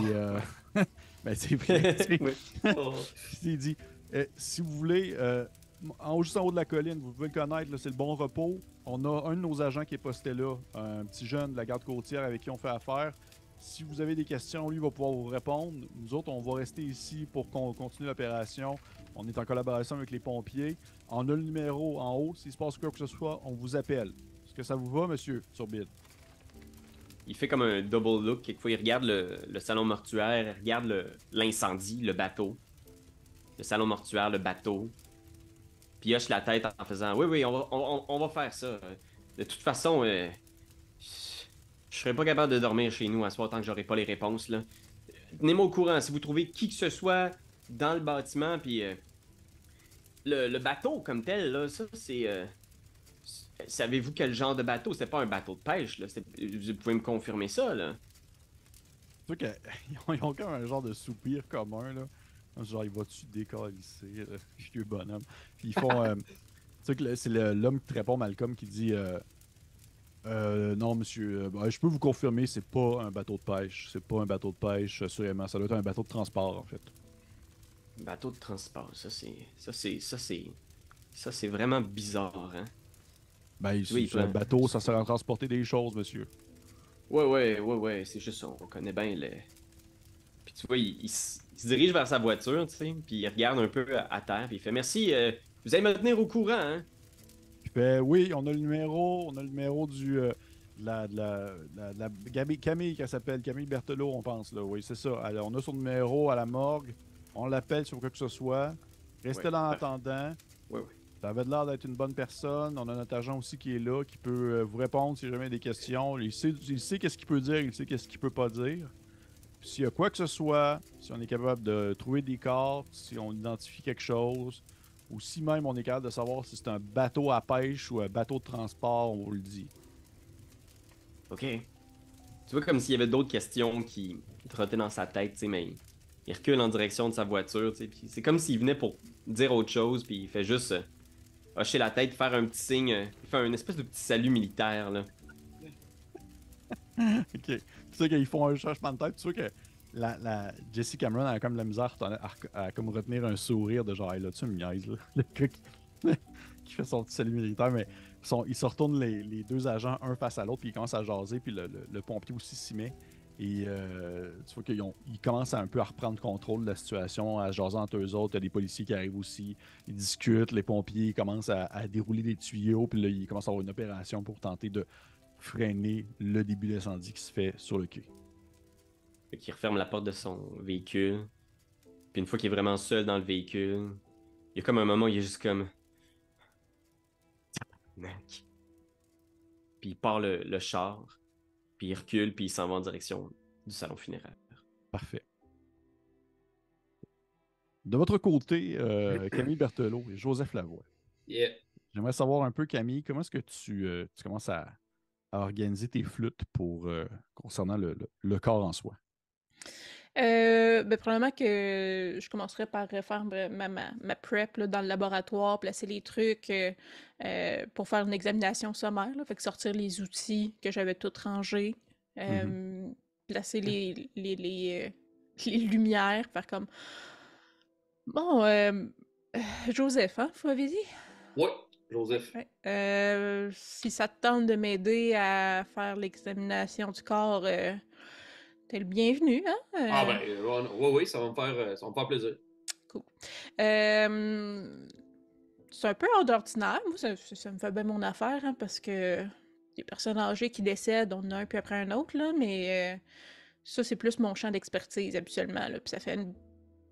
Et ben, c'est vrai, tu sais. Oui. Oh. Puis il dit, si vous voulez, juste en haut de la colline, vous pouvez le connaître, là, c'est le Bon Repos. On a un de nos agents qui est posté là, un petit jeune de la garde côtière avec qui on fait affaire. Si vous avez des questions, lui va pouvoir vous répondre. Nous autres, on va rester ici pour qu'on continue l'opération. On est en collaboration avec les pompiers. On a le numéro en haut. S'il se passe quoi que ce soit, on vous appelle. Est-ce que ça vous va, monsieur Turbide? Il fait comme un double look. Quelquefois, il regarde le salon mortuaire, il regarde l'incendie, le bateau. Le salon mortuaire, le bateau. Puis il hoche la tête en faisant « Oui, on va faire ça. De toute façon, je serais pas capable de dormir chez nous à soir tant que j'aurai pas les réponses. Là. Tenez-moi au courant. Si vous trouvez qui que ce soit dans le bâtiment, puis le bateau comme tel, là, ça, c'est... savez-vous quel genre de bateau? C'est pas un bateau de pêche, là. Vous pouvez me confirmer ça, là? Tu vois qu'ils ont comme un genre de soupir commun, là. Genre, il va-tu décalisser, vieux bonhomme. Puis ils font... tu sais que c'est l'homme qui te répond, Malcolm, qui dit... non, monsieur, je peux vous confirmer, c'est pas un bateau de pêche. C'est pas un bateau de pêche, assurément. Ça doit être un bateau de transport, en fait. Bateau de transport, ça c'est vraiment bizarre, hein? Ben, Oui, c'est un bateau, ça sert à transporter des choses, monsieur. Ouais, c'est juste, on connaît bien le... Puis tu vois, il se dirige vers sa voiture, tu sais, puis il regarde un peu à terre, puis il fait « Merci, vous allez me tenir au courant, hein? » Puis ben, oui, on a le numéro du... Camille, qu'elle s'appelle, Camille Berthelot, on pense, là. Oui, c'est ça. Alors, on a son numéro à la morgue. On l'appelle sur quoi que ce soit. Restez Ouais, là en parfait. attendant. Ouais. Ça avait l'air d'être une bonne personne. On a notre agent aussi qui est là, qui peut vous répondre si jamais il y a des questions. Il sait qu'est-ce qu'il peut dire, il sait qu'est-ce qu'il peut pas dire. Puis s'il y a quoi que ce soit, si on est capable de trouver des cartes, si on identifie quelque chose, ou si même on est capable de savoir si c'est un bateau à pêche ou un bateau de transport, on vous le dit. OK. Tu vois, comme s'il y avait d'autres questions qui trottaient dans sa tête, tu sais, mais il recule en direction de sa voiture, tu sais, puis c'est comme s'il venait pour dire autre chose, puis il fait juste hocher la tête, faire un petit signe, il fait un espèce de petit salut militaire, là. Ok. Tu sais qu'ils font un changement de tête. Tu sais que Jesse Cameron a comme de la misère à comme retenir un sourire de genre, hey, là, tu me niaises, là. Le gars qui fait son petit salut militaire, mais ils se retournent les deux agents un face à l'autre, puis ils commencent à jaser, puis le pompier aussi s'y met. Et tu vois qu'ils commencent un peu à reprendre contrôle de la situation, à jaser entre eux autres. Il y a des policiers qui arrivent aussi. Ils discutent, les pompiers commencent à dérouler des tuyaux, puis là, ils commencent à avoir une opération pour tenter de freiner le début d'incendie qui se fait sur le quai. Fait qu'il referme la porte de son véhicule, puis une fois qu'il est vraiment seul dans le véhicule, il y a comme un moment où il est juste comme... Tabarnak. Puis il part le char, puis il recule, puis il s'en va en direction du salon funéraire. Parfait. De votre côté, Camille Berthelot et Joseph Lavoie. Yeah. J'aimerais savoir un peu, Camille, comment est-ce que tu commences à organiser tes flûtes pour concernant le corps en soi? Ben, probablement que je commencerais par faire ma prep là, dans le laboratoire, placer les trucs pour faire une examination sommaire. Là, fait que sortir les outils que j'avais tout rangés, placer les lumières, faire comme... Bon, Joseph, hein, vous m'avez dit? Ouais, Joseph. Ouais. Si ça te tente de m'aider à faire l'examination du corps, t'es le bienvenu, hein? Ah ben, oui, ça va me faire plaisir. Cool. C'est un peu hors d'ordinaire. Moi, ça me fait bien mon affaire, hein, parce que des personnes âgées qui décèdent, on en a un puis après un autre, là, mais ça, c'est plus mon champ d'expertise habituellement, là, puis ça fait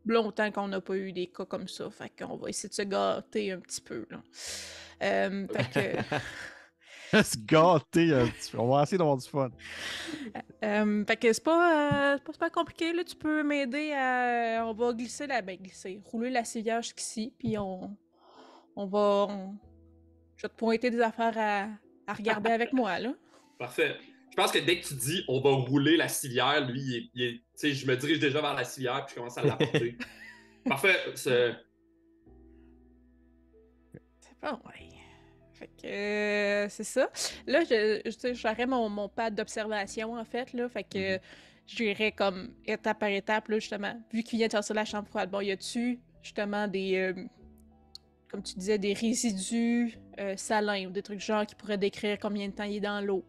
longtemps qu'on n'a pas eu des cas comme ça, fait qu'on va essayer de se gâter un petit peu, là. Fait que... se gâter un petit peu. On va essayer d'avoir du fun. Fait que c'est pas super compliqué, là. Tu peux m'aider à. On va glisser rouler la civière jusqu'ici, puis je vais te pointer des affaires à regarder avec moi, là. Parfait. Je pense que dès que tu dis on va rouler la civière, lui, tu sais, je me dirige déjà vers la civière puis je commence à l'apporter. Parfait. C'est bon, ouais. Fait que c'est ça. Là, j'aurais mon pad d'observation, en fait, là. Fait que j'irais comme étape par étape, là, justement. Vu qu'il vient de sortir de la chambre froide, bon, y a-tu, justement, comme tu disais, des résidus salins ou des trucs genre qui pourraient décrire combien de temps il est dans l'eau.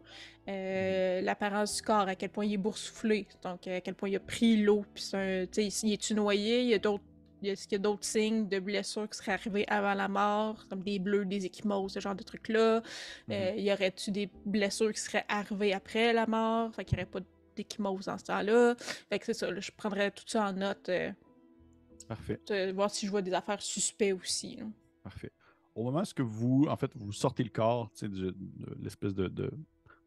L'apparence du corps, à quel point il est boursouflé, donc à quel point il a pris l'eau. Puis il est-tu noyé? Est-ce qu'il y a d'autres signes de blessures qui seraient arrivés avant la mort, comme des bleus, des ecchymoses, ce genre de trucs-là? Y aurait-tu des blessures qui seraient arrivées après la mort? Fait qu'il n'y aurait pas d'ecchymose dans ce temps-là. Fait que c'est ça, là, je prendrais tout ça en note. Parfait. Voir si je vois des affaires suspectes aussi. Là. Parfait. Au moment où vous, en fait, vous sortez le corps de l'espèce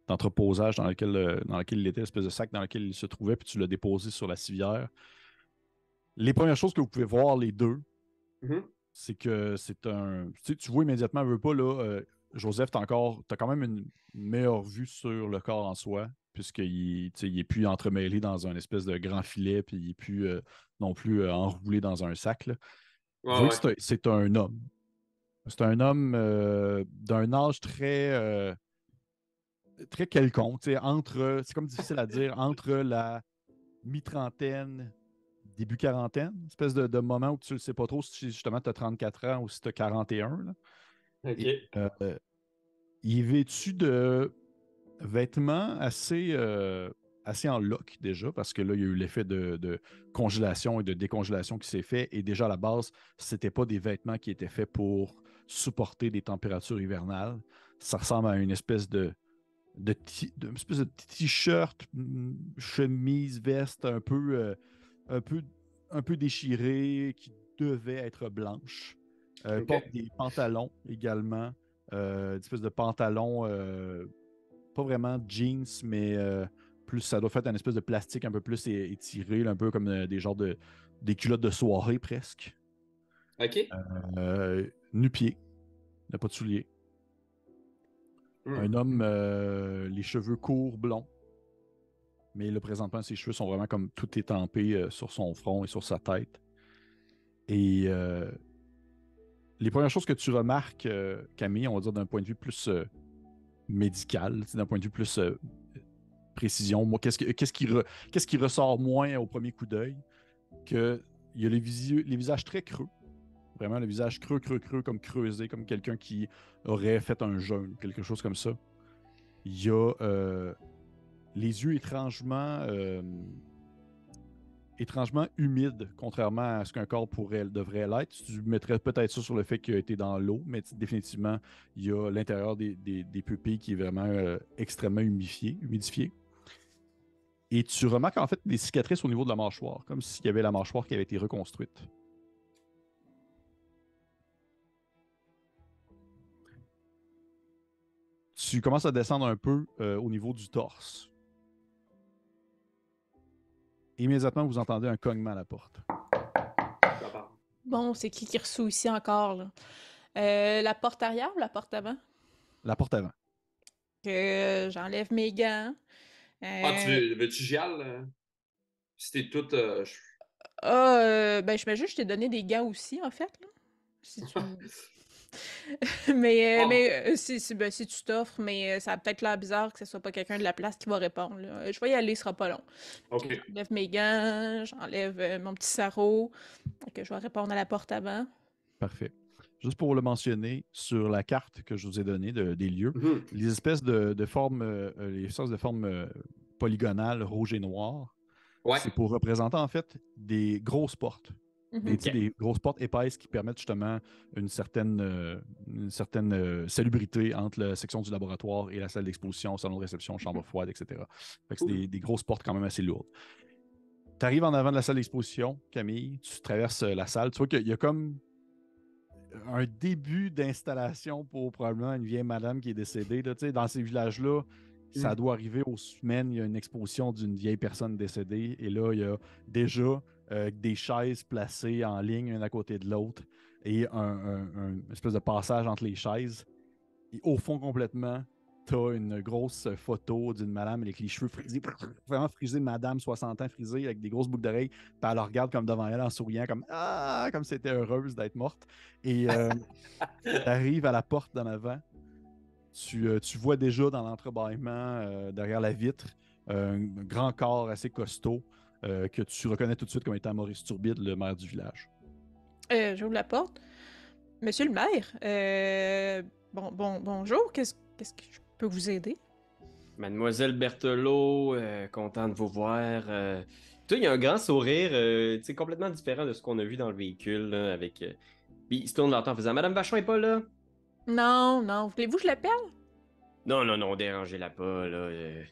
d'entreposage dans lequel il était, l'espèce de sac dans lequel il se trouvait, puis tu l'as déposé sur la civière, les premières choses que vous pouvez voir, les deux, c'est que c'est un... Tu vois immédiatement, veut pas, là, Joseph, t'as quand même une meilleure vue sur le corps en soi, puisqu'il est plus entremêlé dans un espèce de grand filet, puis il n'est plus non plus enroulé dans un sac. Là. Vous voyez que c'est un homme. C'est un homme d'un âge très quelconque. C'est comme difficile à dire, entre la mi-trentaine, début quarantaine, espèce de moment où tu ne sais pas trop si justement tu as 34 ans ou si tu as 41. Là. OK. Et, il est vêtu de vêtements assez en loc déjà, parce que là, il y a eu l'effet de congélation et de décongélation qui s'est fait. Et déjà, à la base, ce n'était pas des vêtements qui étaient faits pour supporter des températures hivernales. Ça ressemble à une espèce de t-shirt, chemise, veste un peu déchirée qui devait être blanche. OK. Porte des pantalons également. Une espèce de pantalon, pas vraiment jeans, mais plus ça doit faire un espèce de plastique un peu plus étiré, là, un peu comme des culottes de soirée presque. OK. Nu-pied. Il n'a pas de souliers. Un homme, les cheveux courts, blonds. Mais là, présentement, ses cheveux sont vraiment comme tout étampé sur son front et sur sa tête. Et les premières choses que tu remarques, Camille, on va dire d'un point de vue plus médical, d'un point de vue plus précision, moi, qu'est-ce qui ressort moins au premier coup d'œil? Il y a les visages très creux. Vraiment, le visage creux, comme creusé, comme quelqu'un qui aurait fait un jeûne, quelque chose comme ça. Il y a les yeux étrangement humides, contrairement à ce qu'un corps devrait l'être. Tu mettrais peut-être ça sur le fait qu'il a été dans l'eau, mais définitivement, il y a l'intérieur des pupilles qui est vraiment extrêmement humidifié. Et tu remarques en fait des cicatrices au niveau de la mâchoire, comme s'il y avait la mâchoire qui avait été reconstruite. Tu commences à descendre un peu au niveau du torse. Immédiatement, vous entendez un cognement à la porte. Bon, c'est qui reçoit ici encore, là? La porte arrière ou la porte avant? La porte avant. Que j'enlève mes gants. Veux-tu gial? Si t'es toute... Ben, je mets juste, je t'ai donné des gants aussi, en fait, là. Si tu... mais si tu t'offres, mais ça a peut-être l'air bizarre que ce soit pas quelqu'un de la place qui va répondre. Là. Je vais y aller, ce sera pas long. OK. J'enlève mes gants, j'enlève mon petit sarrau. Donc, je vais répondre à la porte avant. Parfait. Juste pour le mentionner, sur la carte que je vous ai donnée des lieux, les espèces de formes, polygonales rouges et noires, c'est pour représenter en fait des grosses portes. Des grosses portes épaisses qui permettent justement une certaine salubrité entre la section du laboratoire et la salle d'exposition, salon de réception, chambre froide, etc. Fait que c'est des grosses portes quand même assez lourdes. Tu arrives en avant de la salle d'exposition, Camille, tu traverses la salle, tu vois qu'il y a comme un début d'installation pour probablement une vieille madame qui est décédée. Là. Tu sais, dans ces villages-là, ça doit arriver aux semaines, il y a une exposition d'une vieille personne décédée. Et là, il y a déjà des chaises placées en ligne, une à côté de l'autre, et un espèce de passage entre les chaises. Et au fond, complètement, t'as une grosse photo d'une madame avec les cheveux frisés, vraiment frisés, madame, 60 ans, frisée, avec des grosses boucles d'oreilles. Puis elle la regarde comme devant elle en souriant, comme Ah, comme c'était heureuse d'être morte. Et t'arrives à la porte d'en avant. Tu vois déjà dans l'entrebâillement, derrière la vitre, un grand corps assez costaud que tu reconnais tout de suite comme étant Maurice Turbide, le maire du village. J'ouvre la porte. Monsieur le maire, bonjour, qu'est-ce que je peux vous aider? Mademoiselle Berthelot, content de vous voir. Tu sais, il y a un grand sourire, tu sais, complètement différent de ce qu'on a vu dans le véhicule, là, avec... Puis il se tourne vers toi en faisant « Madame Vachon est pas là? » Non, voulez-vous que je l'appelle? Non, dérangez-la pas, là. De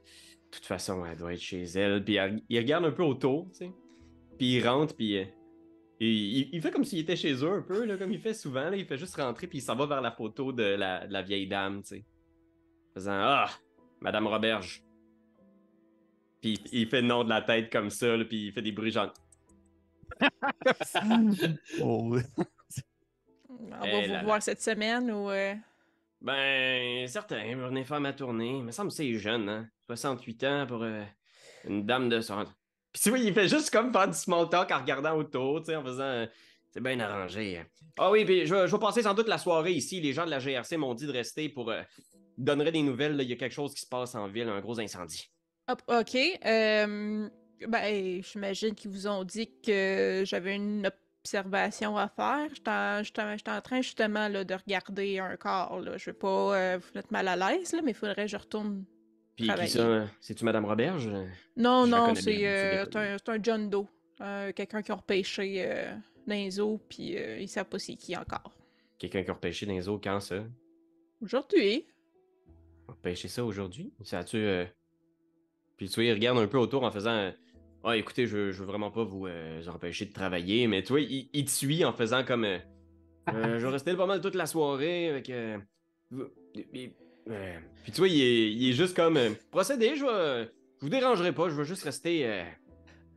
toute façon, elle doit être chez elle. Puis il regarde un peu autour, tu sais. Puis il rentre, puis il fait comme s'il était chez eux un peu, là, comme il fait souvent. Là. Il fait juste rentrer, puis il s'en va vers la photo de la vieille dame, tu sais. Faisant « Ah, Madame Roberge. » Puis il fait le nom de la tête comme ça, là, puis il fait des bruits genre... Oh. On va vous voir cette semaine ou... Ben, certain, je venais faire ma tournée. Il me semble que c'est jeune, hein. 68 ans pour une dame de son... Puis tu vois, il fait juste comme faire du small talk en regardant autour, tu sais, en faisant... c'est bien arrangé. Hein. Ah oui, puis je vais passer sans doute la soirée ici. Les gens de la GRC m'ont dit de rester pour... donnerait des nouvelles, là. Il y a quelque chose qui se passe en ville, un gros incendie. OK. Ben, j'imagine qu'ils vous ont dit que j'avais une observation à faire. J'étais en train justement là, de regarder un corps. Là. Je veux pas vous mettre mal à l'aise, là, mais il faudrait que je retourne Puis qui travailler. ça? C'est-tu Madame Roberge? Non, Je la non, connais bien, c'est un John Doe. Quelqu'un qui a repêché dans les eaux, puis ils savent pas c'est qui encore. Quelqu'un qui a repêché dans les eaux, quand ça? Aujourd'hui. On a repêché ça aujourd'hui? Ça a-tu... Puis tu vois, il regarde un peu autour en faisant... Ah, écoutez, je veux vraiment pas vous empêcher de travailler, mais tu vois, il te suit en faisant comme... je vais rester là pas mal toute la soirée avec... Puis tu vois, il est juste comme... procédez, je vous dérangerai pas, je veux juste rester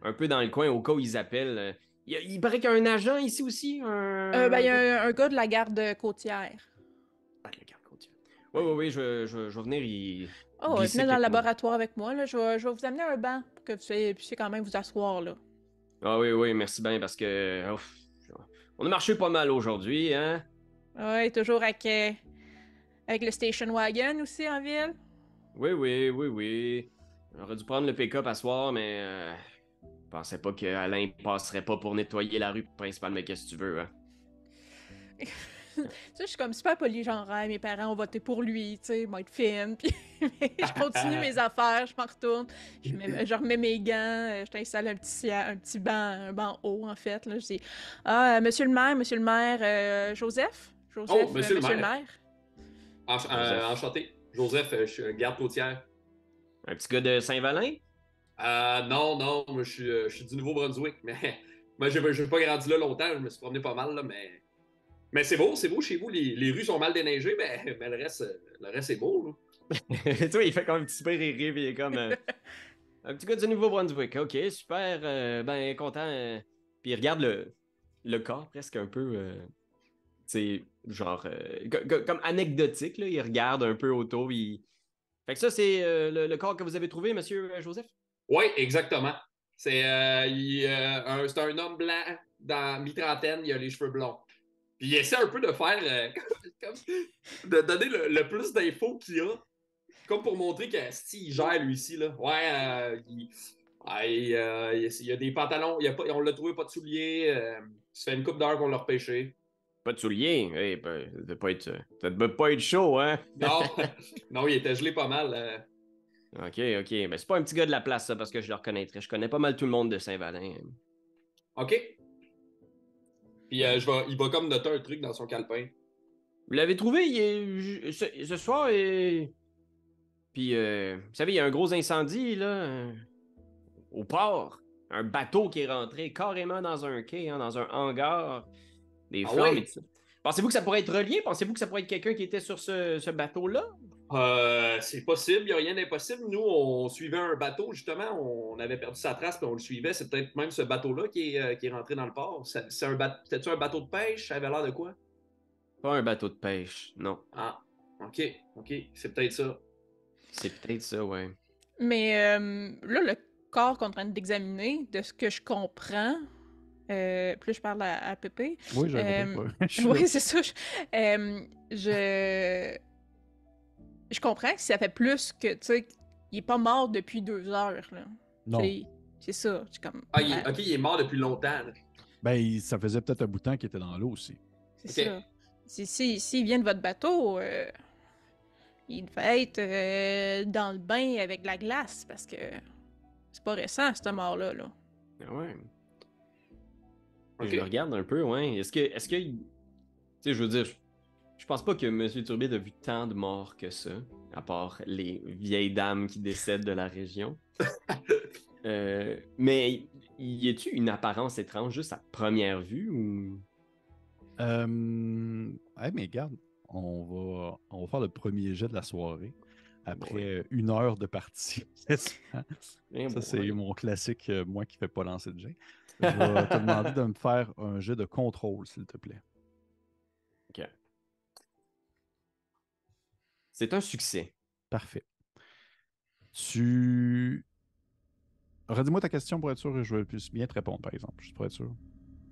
un peu dans le coin au cas où ils appellent. Il paraît qu'il y a un agent ici aussi, Ben, il y a un gars de la garde côtière. Ah, le garde côtier. Oui, je vais venir Oh, glisser venez dans le quelques mots. laboratoire avec moi. Là. Je vais vous amener un banc pour que vous puissiez quand même vous asseoir. Là. Ah oui, merci bien, parce que... ouf, on a marché pas mal aujourd'hui, hein? Ouais, toujours avec le station wagon aussi en ville. Oui. J'aurais dû prendre le pick-up à soir, mais... je pensais pas qu'Alain passerait pas pour nettoyer la rue principale, mais qu'est-ce que tu veux, hein? Tu sais, je suis comme super poli, genre, mes parents ont voté pour lui, tu sais, moi être fine, puis je continue mes affaires, je m'en retourne, je remets mes gants, je t'installe un petit banc, un banc haut, en fait, là, je dis, monsieur le maire, Joseph? Oh, monsieur le le maire. maire? Enchanté. Joseph, je suis garde côtière. Un petit gars de Saint-Valin? Non, moi, je suis du Nouveau-Brunswick, mais moi, j'ai pas grandi là longtemps, je me suis promené pas mal, là, mais c'est beau chez vous, les rues sont mal déneigées, mais le reste c'est beau, là. Tu vois, il fait comme un petit peu rire, puis il est comme... un petit gars du Nouveau-Brunswick, ok, super, ben content. Puis il regarde le corps presque un peu... c'est genre comme anecdotique, là, il regarde un peu autour. Fait que ça, c'est le corps que vous avez trouvé, monsieur Joseph? Oui, exactement. C'est c'est un homme blanc dans mi-trentaine, il a les cheveux blonds. Puis il essaie un peu de faire de donner le plus d'infos qu'il a, comme pour montrer que il gère lui ici là. Ouais, il y a des pantalons, on l'a trouvé pas de souliers, ça fait une couple d'heures qu'on l'a repêché. Pas de souliers? Ça devait pas être chaud, hein? Non, non, il était gelé pas mal. Ok. Mais c'est pas un petit gars de la place, ça, parce que je le reconnaîtrais. Je connais pas mal tout le monde de Saint-Valin. OK. Puis il va comme noter un truc dans son calepin. Vous l'avez trouvé ce soir et... Puis, vous savez, il y a un gros incendie, là, au port. Un bateau qui est rentré carrément dans un quai, hein, dans un hangar. Des flammes et tout ça. Pensez-vous que ça pourrait être relié? Pensez-vous que ça pourrait être quelqu'un qui était sur ce bateau-là? C'est possible, il n'y a rien d'impossible. Nous, on suivait un bateau, justement, on avait perdu sa trace, puis on le suivait. C'est peut-être même ce bateau-là qui est rentré dans le port. C'était-tu un bateau de pêche? Ça avait l'air de quoi? Pas un bateau de pêche, non. Ah, OK, c'est peut-être ça. C'est peut-être ça, ouais. Mais là, le corps qu'on est en train d'examiner, de ce que je comprends, plus je parle à Pépé. Oui, j'ai compris. Oui, c'est ça. Je comprends que ça fait plus que, tu sais, il est pas mort depuis 2 heures, là. Non. C'est ça. C'est comme. Ah, OK, il est mort depuis longtemps. Là. Ben, ça faisait peut-être un bout de temps qu'il était dans l'eau aussi. C'est Ok. ça. S'il vient de votre bateau, il devait être dans le bain avec de la glace, parce que c'est pas récent, cette mort-là, là. Ah ouais. Ok. Je le regarde un peu, ouais. Est-ce que tu sais, je veux dire, je pense pas que M. Turbide a vu tant de morts que ça, à part les vieilles dames qui décèdent de la région. Mais y a-tu une apparence étrange juste à première vue ou... Mais regarde, on va faire le premier jet de la soirée après Ouais. 1 heure de partie. Eh Ça, c'est boy. mon classique, moi qui ne fais pas lancer de jet. Je vais te demander de me faire un jet de contrôle, s'il te plaît. Ok. C'est un succès. Parfait. Redis-moi ta question pour être sûr que je vais plus bien te répondre, par exemple, juste pour être sûr.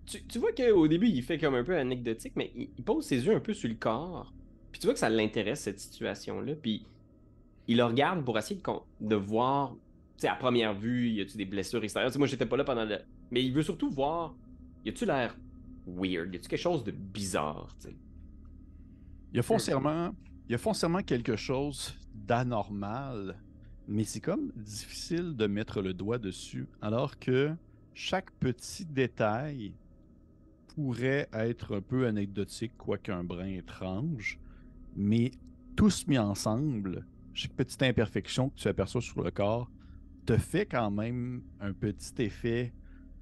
Tu vois qu'au début, il fait comme un peu anecdotique, mais il pose ses yeux un peu sur le corps. Puis tu vois que ça l'intéresse, cette situation-là. Puis il le regarde pour essayer de voir, tu sais, à première vue, y a-tu des blessures extérieures? Tu sais, moi, j'étais pas là pendant le... Mais il veut surtout voir, y a-tu l'air weird? Y a-tu quelque chose de bizarre, tu sais? Il y a foncièrement quelque chose d'anormal, mais c'est comme difficile de mettre le doigt dessus, alors que chaque petit détail pourrait être un peu anecdotique, quoique un brin étrange, mais tous mis ensemble, chaque petite imperfection que tu aperçois sur le corps te fait quand même un petit effet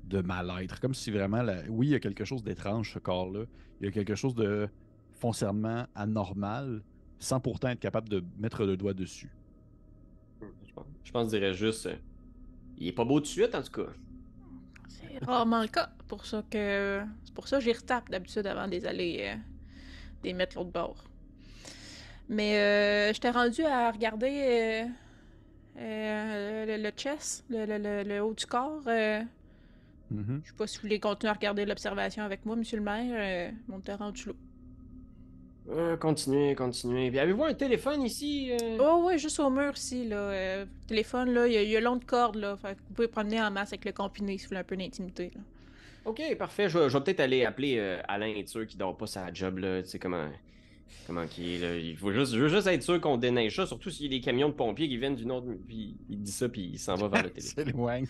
de mal-être. Comme si vraiment, oui, il y a quelque chose d'étrange, ce corps-là. Il y a quelque chose de foncièrement anormal, sans pourtant être capable de mettre le doigt dessus. Je pense que je dirais juste, il est pas beau de suite, en tout cas. C'est rarement le cas. C'est pour ça que j'y retape d'habitude avant de les aller des mettre l'autre bord. Mais je t'ai rendu à regarder le chest, le haut du corps. Mhm. Je sais pas si vous voulez continuer à regarder l'observation avec moi, monsieur le maire. On t'a rendu là. Continuez. Puis avez-vous un téléphone ici? Oh ouais, juste au mur ici, là. Téléphone, là, il y a long de corde, là. Fait que vous pouvez promener en masse avec le combiné si vous voulez un peu d'intimité, là. Ok, parfait. Je vais peut-être aller appeler Alain être sûr qu'il dort pas sa job, là. Tu sais comment qu'il est, là. Je veux juste être sûr qu'on déneige ça, surtout s'il y a des camions de pompiers qui viennent d'une autre... Puis il dit ça, puis il s'en va vers le téléphone. S'éloigne.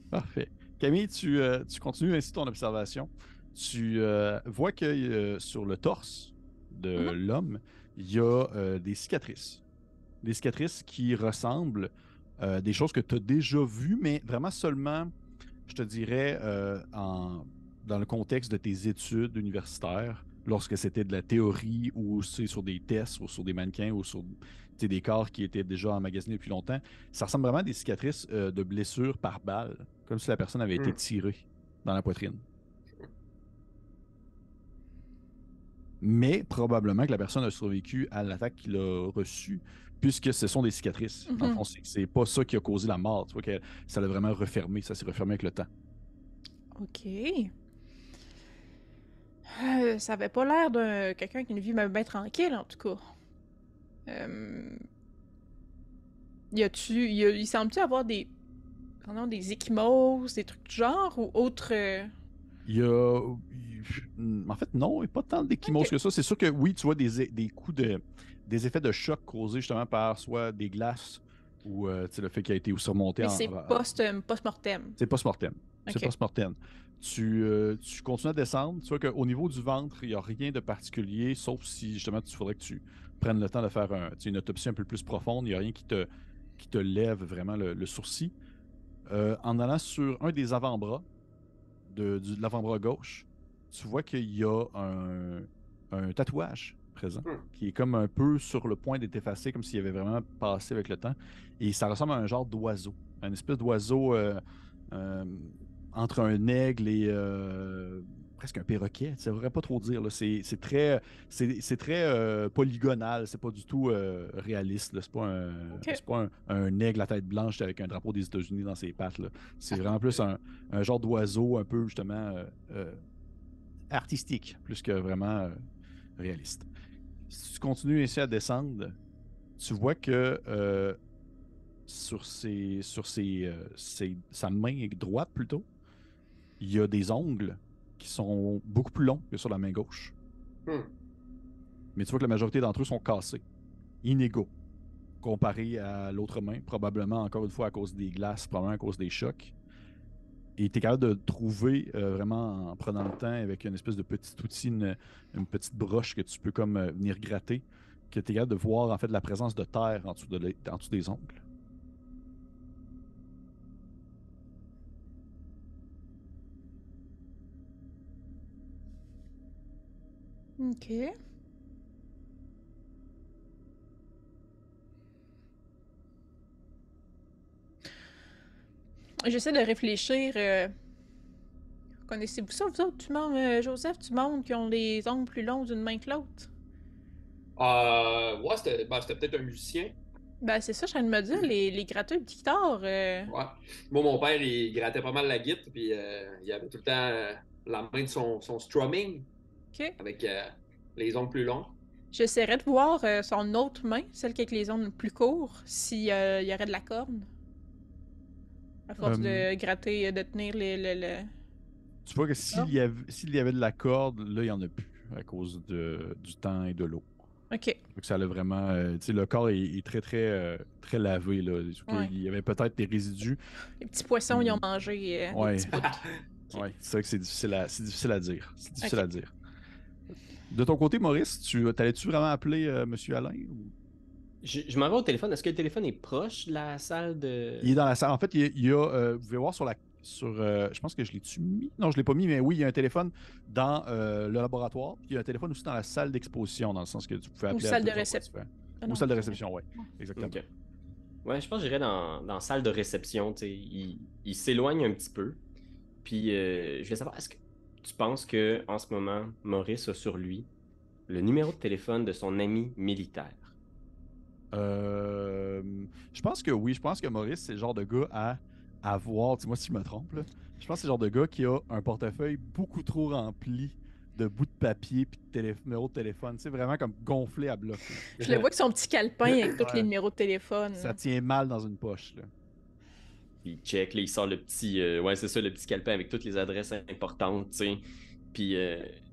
Parfait. Camille, tu continues ainsi ton observation. Tu vois que sur le torse de l'homme, il y a des cicatrices. Des cicatrices qui ressemblent à des choses que tu as déjà vues, mais vraiment seulement, je te dirais, dans le contexte de tes études universitaires, lorsque c'était de la théorie ou c'est sur des tests ou sur des mannequins ou sur des corps qui étaient déjà emmagasinés depuis longtemps. Ça ressemble vraiment à des cicatrices de blessures par balle, comme si la personne avait été tirée dans la poitrine. Mais probablement que la personne a survécu à l'attaque qu'il a reçue, puisque ce sont des cicatrices. Dans le fond, c'est pas ça qui a causé la mort. Tu vois que ça l'a vraiment refermé, ça s'est refermé avec le temps. OK. Ça avait pas l'air de quelqu'un qui a une vie bien tranquille, en tout cas. Il semble-tu avoir des ecchymoses, des trucs du genre, ou autre... Il y a. En fait, non, pas tant d'échymose que ça. C'est sûr que oui, tu vois des coups des effets de choc causés justement par soit des glaces ou le fait qu'il a été surmonté Mais c'est post-mortem. C'est post-mortem. Ok. C'est post-mortem. Tu continues à descendre. Tu vois qu'au niveau du ventre, il n'y a rien de particulier, sauf si justement il faudrait que tu prennes le temps de faire une autopsie un peu plus profonde. Il n'y a rien qui te lève vraiment le sourcil. En allant sur un des avant-bras, de l'avant-bras gauche, tu vois qu'il y a un tatouage présent Hmm. qui est comme un peu sur le point d'être effacé, comme s'il avait vraiment passé avec le temps. Et ça ressemble à un genre d'oiseau, un espèce d'oiseau euh, entre un aigle et presque un perroquet. Ça ne devrait pas trop dire. Là. C'est très polygonal. C'est pas du tout réaliste. Là. C'est pas, Ok. c'est pas un aigle à tête blanche avec un drapeau des États-Unis dans ses pattes. Là. C'est vraiment plus un genre d'oiseau un peu justement artistique, plus que vraiment réaliste. Si tu continues ainsi à descendre, tu vois que sa main droite plutôt, il y a des ongles qui sont beaucoup plus longs que sur la main gauche. Hmm. Mais tu vois que la majorité d'entre eux sont cassés, inégaux, comparés à l'autre main, probablement encore une fois à cause des glaces, probablement à cause des chocs. Et tu es capable de trouver vraiment en prenant le temps avec une espèce de petit outil, une petite broche que tu peux comme venir gratter, que tu es capable de voir en fait la présence de terre en dessous des ongles. Ok. J'essaie de réfléchir. Connaissez-vous ça, vous autres, Joseph, du monde qui ont les ongles plus longs d'une main que l'autre? Ouais, c'était peut-être un musicien. Ben, c'est ça, je suis en train de me dire, les gratteurs de guitare. Ouais. Moi, mon père, il grattait pas mal la guitare, puis il avait tout le temps la main de son strumming Ok. avec les ongles plus longs. J'essaierais de voir son autre main, celle qui a les ongles plus courts, s'il y aurait de la corne. À force de gratter, de tenir Tu vois que Ah. s'il y avait de la corde, là, il n'y en a plus à cause du temps et de l'eau. Ok. Donc ça a vraiment. Tu sais, le corps est très, très, très lavé. Là. Ouais. Il y avait peut-être des résidus. Les petits poissons, ils ont mangé les Ouais. petits bouts. Ouais, c'est vrai que c'est difficile à dire. C'est difficile Ok. à dire. De ton côté, Maurice, t'allais-tu vraiment appeler Monsieur Alain? Je m'en vais au téléphone. Est-ce que le téléphone est proche de la salle de... Il est dans la salle. En fait, il y a vous pouvez voir je pense que je l'ai-tu mis? Non, je ne l'ai pas mis, mais oui, il y a un téléphone dans le laboratoire. Puis il y a un téléphone aussi dans la salle d'exposition, dans le sens que tu pouvais Ou appeler à salle de plusieurs réception. participants. Ah Ou non, salle de c'est- réception, oui. Exactement. Ok. Ouais, je pense que j'irais dans salle de réception. Tu sais. Il s'éloigne un petit peu. Puis je voulais savoir, est-ce que tu penses que en ce moment, Maurice a sur lui le numéro de téléphone de son ami militaire? Euh, je pense que oui. Je pense que Maurice, c'est le genre de gars à voir. Dis-moi si je me trompe, là. Je pense que c'est le genre de gars qui a un portefeuille beaucoup trop rempli de bouts de papier puis de numéros de téléphone. C'est vraiment comme gonflé à bloc. Là. Je le vois avec son petit calepin avec tous les Ouais. numéros de téléphone. Ça tient mal dans une poche. Là. Puis il check, là, il sort le petit... ouais, c'est ça, le petit calepin avec toutes les adresses importantes, tu sais. Puis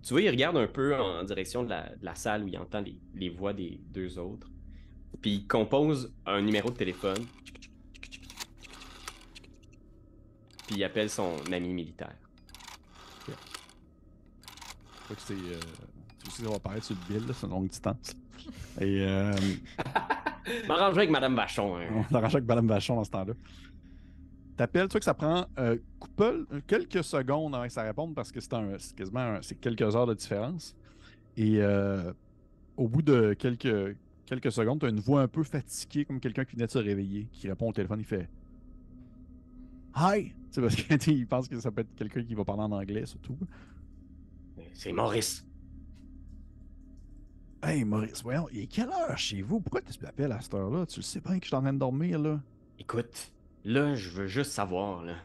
tu vois, il regarde un peu en direction de la salle où il entend les voix des deux autres. Puis il compose un numéro de téléphone. Puis il appelle son ami militaire. Fait que tu sais, ça va paraître sur le bill, là, c'est une longue distance. Et M'arranger avec Madame Vachon. Hein. on arrange avec Madame Vachon dans ce temps-là. T'appelles, tu vois que ça prend quelques secondes avant que ça réponde parce que c'est quasiment c'est quelques heures de différence. Et au bout de quelques secondes, tu as une voix un peu fatiguée, comme quelqu'un qui venait de se réveiller, qui répond au téléphone, il fait Hi! C'est parce qu'il pense que ça peut être quelqu'un qui va parler en anglais, surtout. C'est Maurice. Hey Maurice, voyons, il est quelle heure chez vous? Pourquoi tu m'appelles à cette heure-là? Tu le sais bien que je suis en train de dormir, là. Écoute, là, je veux juste savoir, là.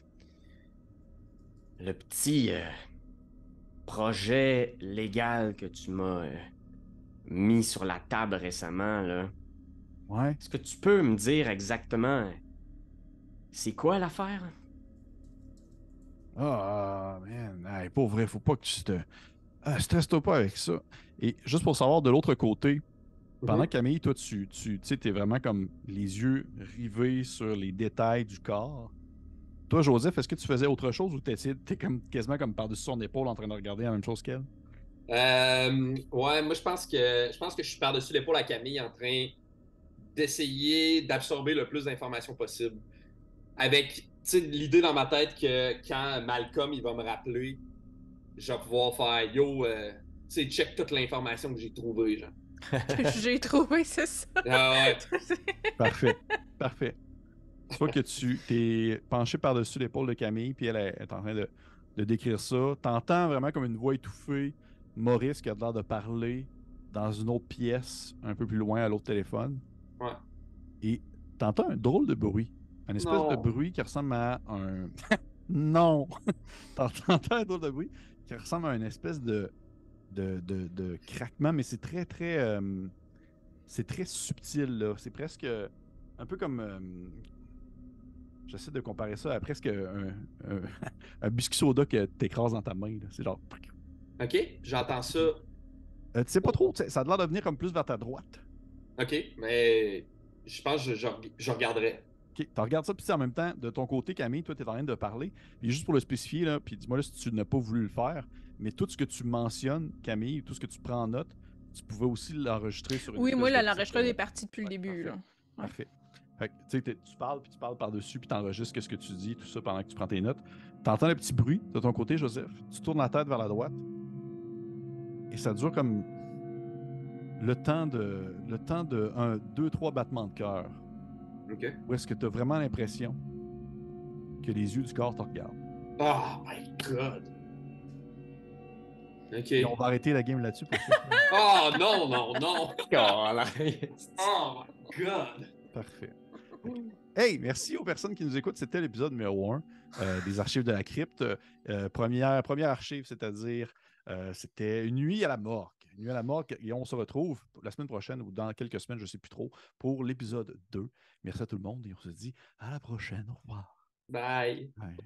Le petit projet légal que tu m'as mis sur la table récemment, là. Ouais. Est-ce que tu peux me dire exactement c'est quoi l'affaire? Ah, man. Hey, pas vrai, faut pas que tu te. Stresse-toi pas avec ça. Et juste pour savoir de l'autre côté, pendant que Camille, toi, tu sais, t'es vraiment comme les yeux rivés sur les détails du corps. Toi, Joseph, est-ce que tu faisais autre chose ou t'es comme, quasiment comme par-dessus son épaule en train de regarder la même chose qu'elle? Ouais, moi je pense que je suis par-dessus l'épaule à Camille en train d'essayer d'absorber le plus d'informations possible. Avec l'idée dans ma tête que quand Malcolm il va me rappeler, je vais pouvoir faire yo, tu sais, check toute l'information que j'ai trouvée, genre. Que j'ai trouvé, c'est ça. Ah ouais. Parfait. Parfait. Tu vois que tu t'es penché par-dessus l'épaule de Camille, puis elle est en train de décrire ça. T'entends vraiment comme une voix étouffée Maurice qui a l'air de parler dans une autre pièce, un peu plus loin à l'autre téléphone. Ouais. Et t'entends un drôle de bruit. Un espèce de Non. bruit qui ressemble à un... Non! T'entends un drôle de bruit qui ressemble à une espèce de craquement, mais c'est très, très... c'est très subtil, là. C'est presque un peu comme... j'essaie de comparer ça à presque un biscuit soda que t'écrases dans ta main, là. C'est genre... OK, j'entends ça. Tu sais pas trop, ça a l'air de venir comme plus vers ta droite. OK, mais je pense que je regarderai. OK, tu regardes ça, puis en même temps, de ton côté, Camille, toi, tu es en train de parler. Puis juste pour le spécifier, là, puis dis-moi là, si tu n'as pas voulu le faire, mais tout ce que tu mentionnes, Camille, tout ce que tu prends en note, tu pouvais aussi l'enregistrer sur une Oui, moi, espèce de l'enregistrement petite, est parti depuis le début. parfait. Là. Ouais. Parfait. Fait que, tu sais, tu parles, puis tu parles par-dessus, puis tu enregistres ce que tu dis, tout ça pendant que tu prends tes notes. Tu entends le petit bruit de ton côté, Joseph. Tu tournes la tête vers la droite. Et ça dure comme le temps de 1, 2, 3 battements de cœur. OK. Où est-ce que tu as vraiment l'impression que les yeux du corps te regardent. Oh my god. OK. Et on va arrêter la game là-dessus pour ça. Oh non, non, non. Oh, Oh my god. Parfait. Hey, merci aux personnes qui nous écoutent. C'était l'épisode numéro 1 des Archives de la Crypte. Première archive, c'est-à-dire c'était Une nuit à la morgue. Une nuit à la morgue. Et on se retrouve la semaine prochaine ou dans quelques semaines, je ne sais plus trop, pour l'épisode 2. Merci à tout le monde et on se dit à la prochaine. Au revoir. Bye. Bye.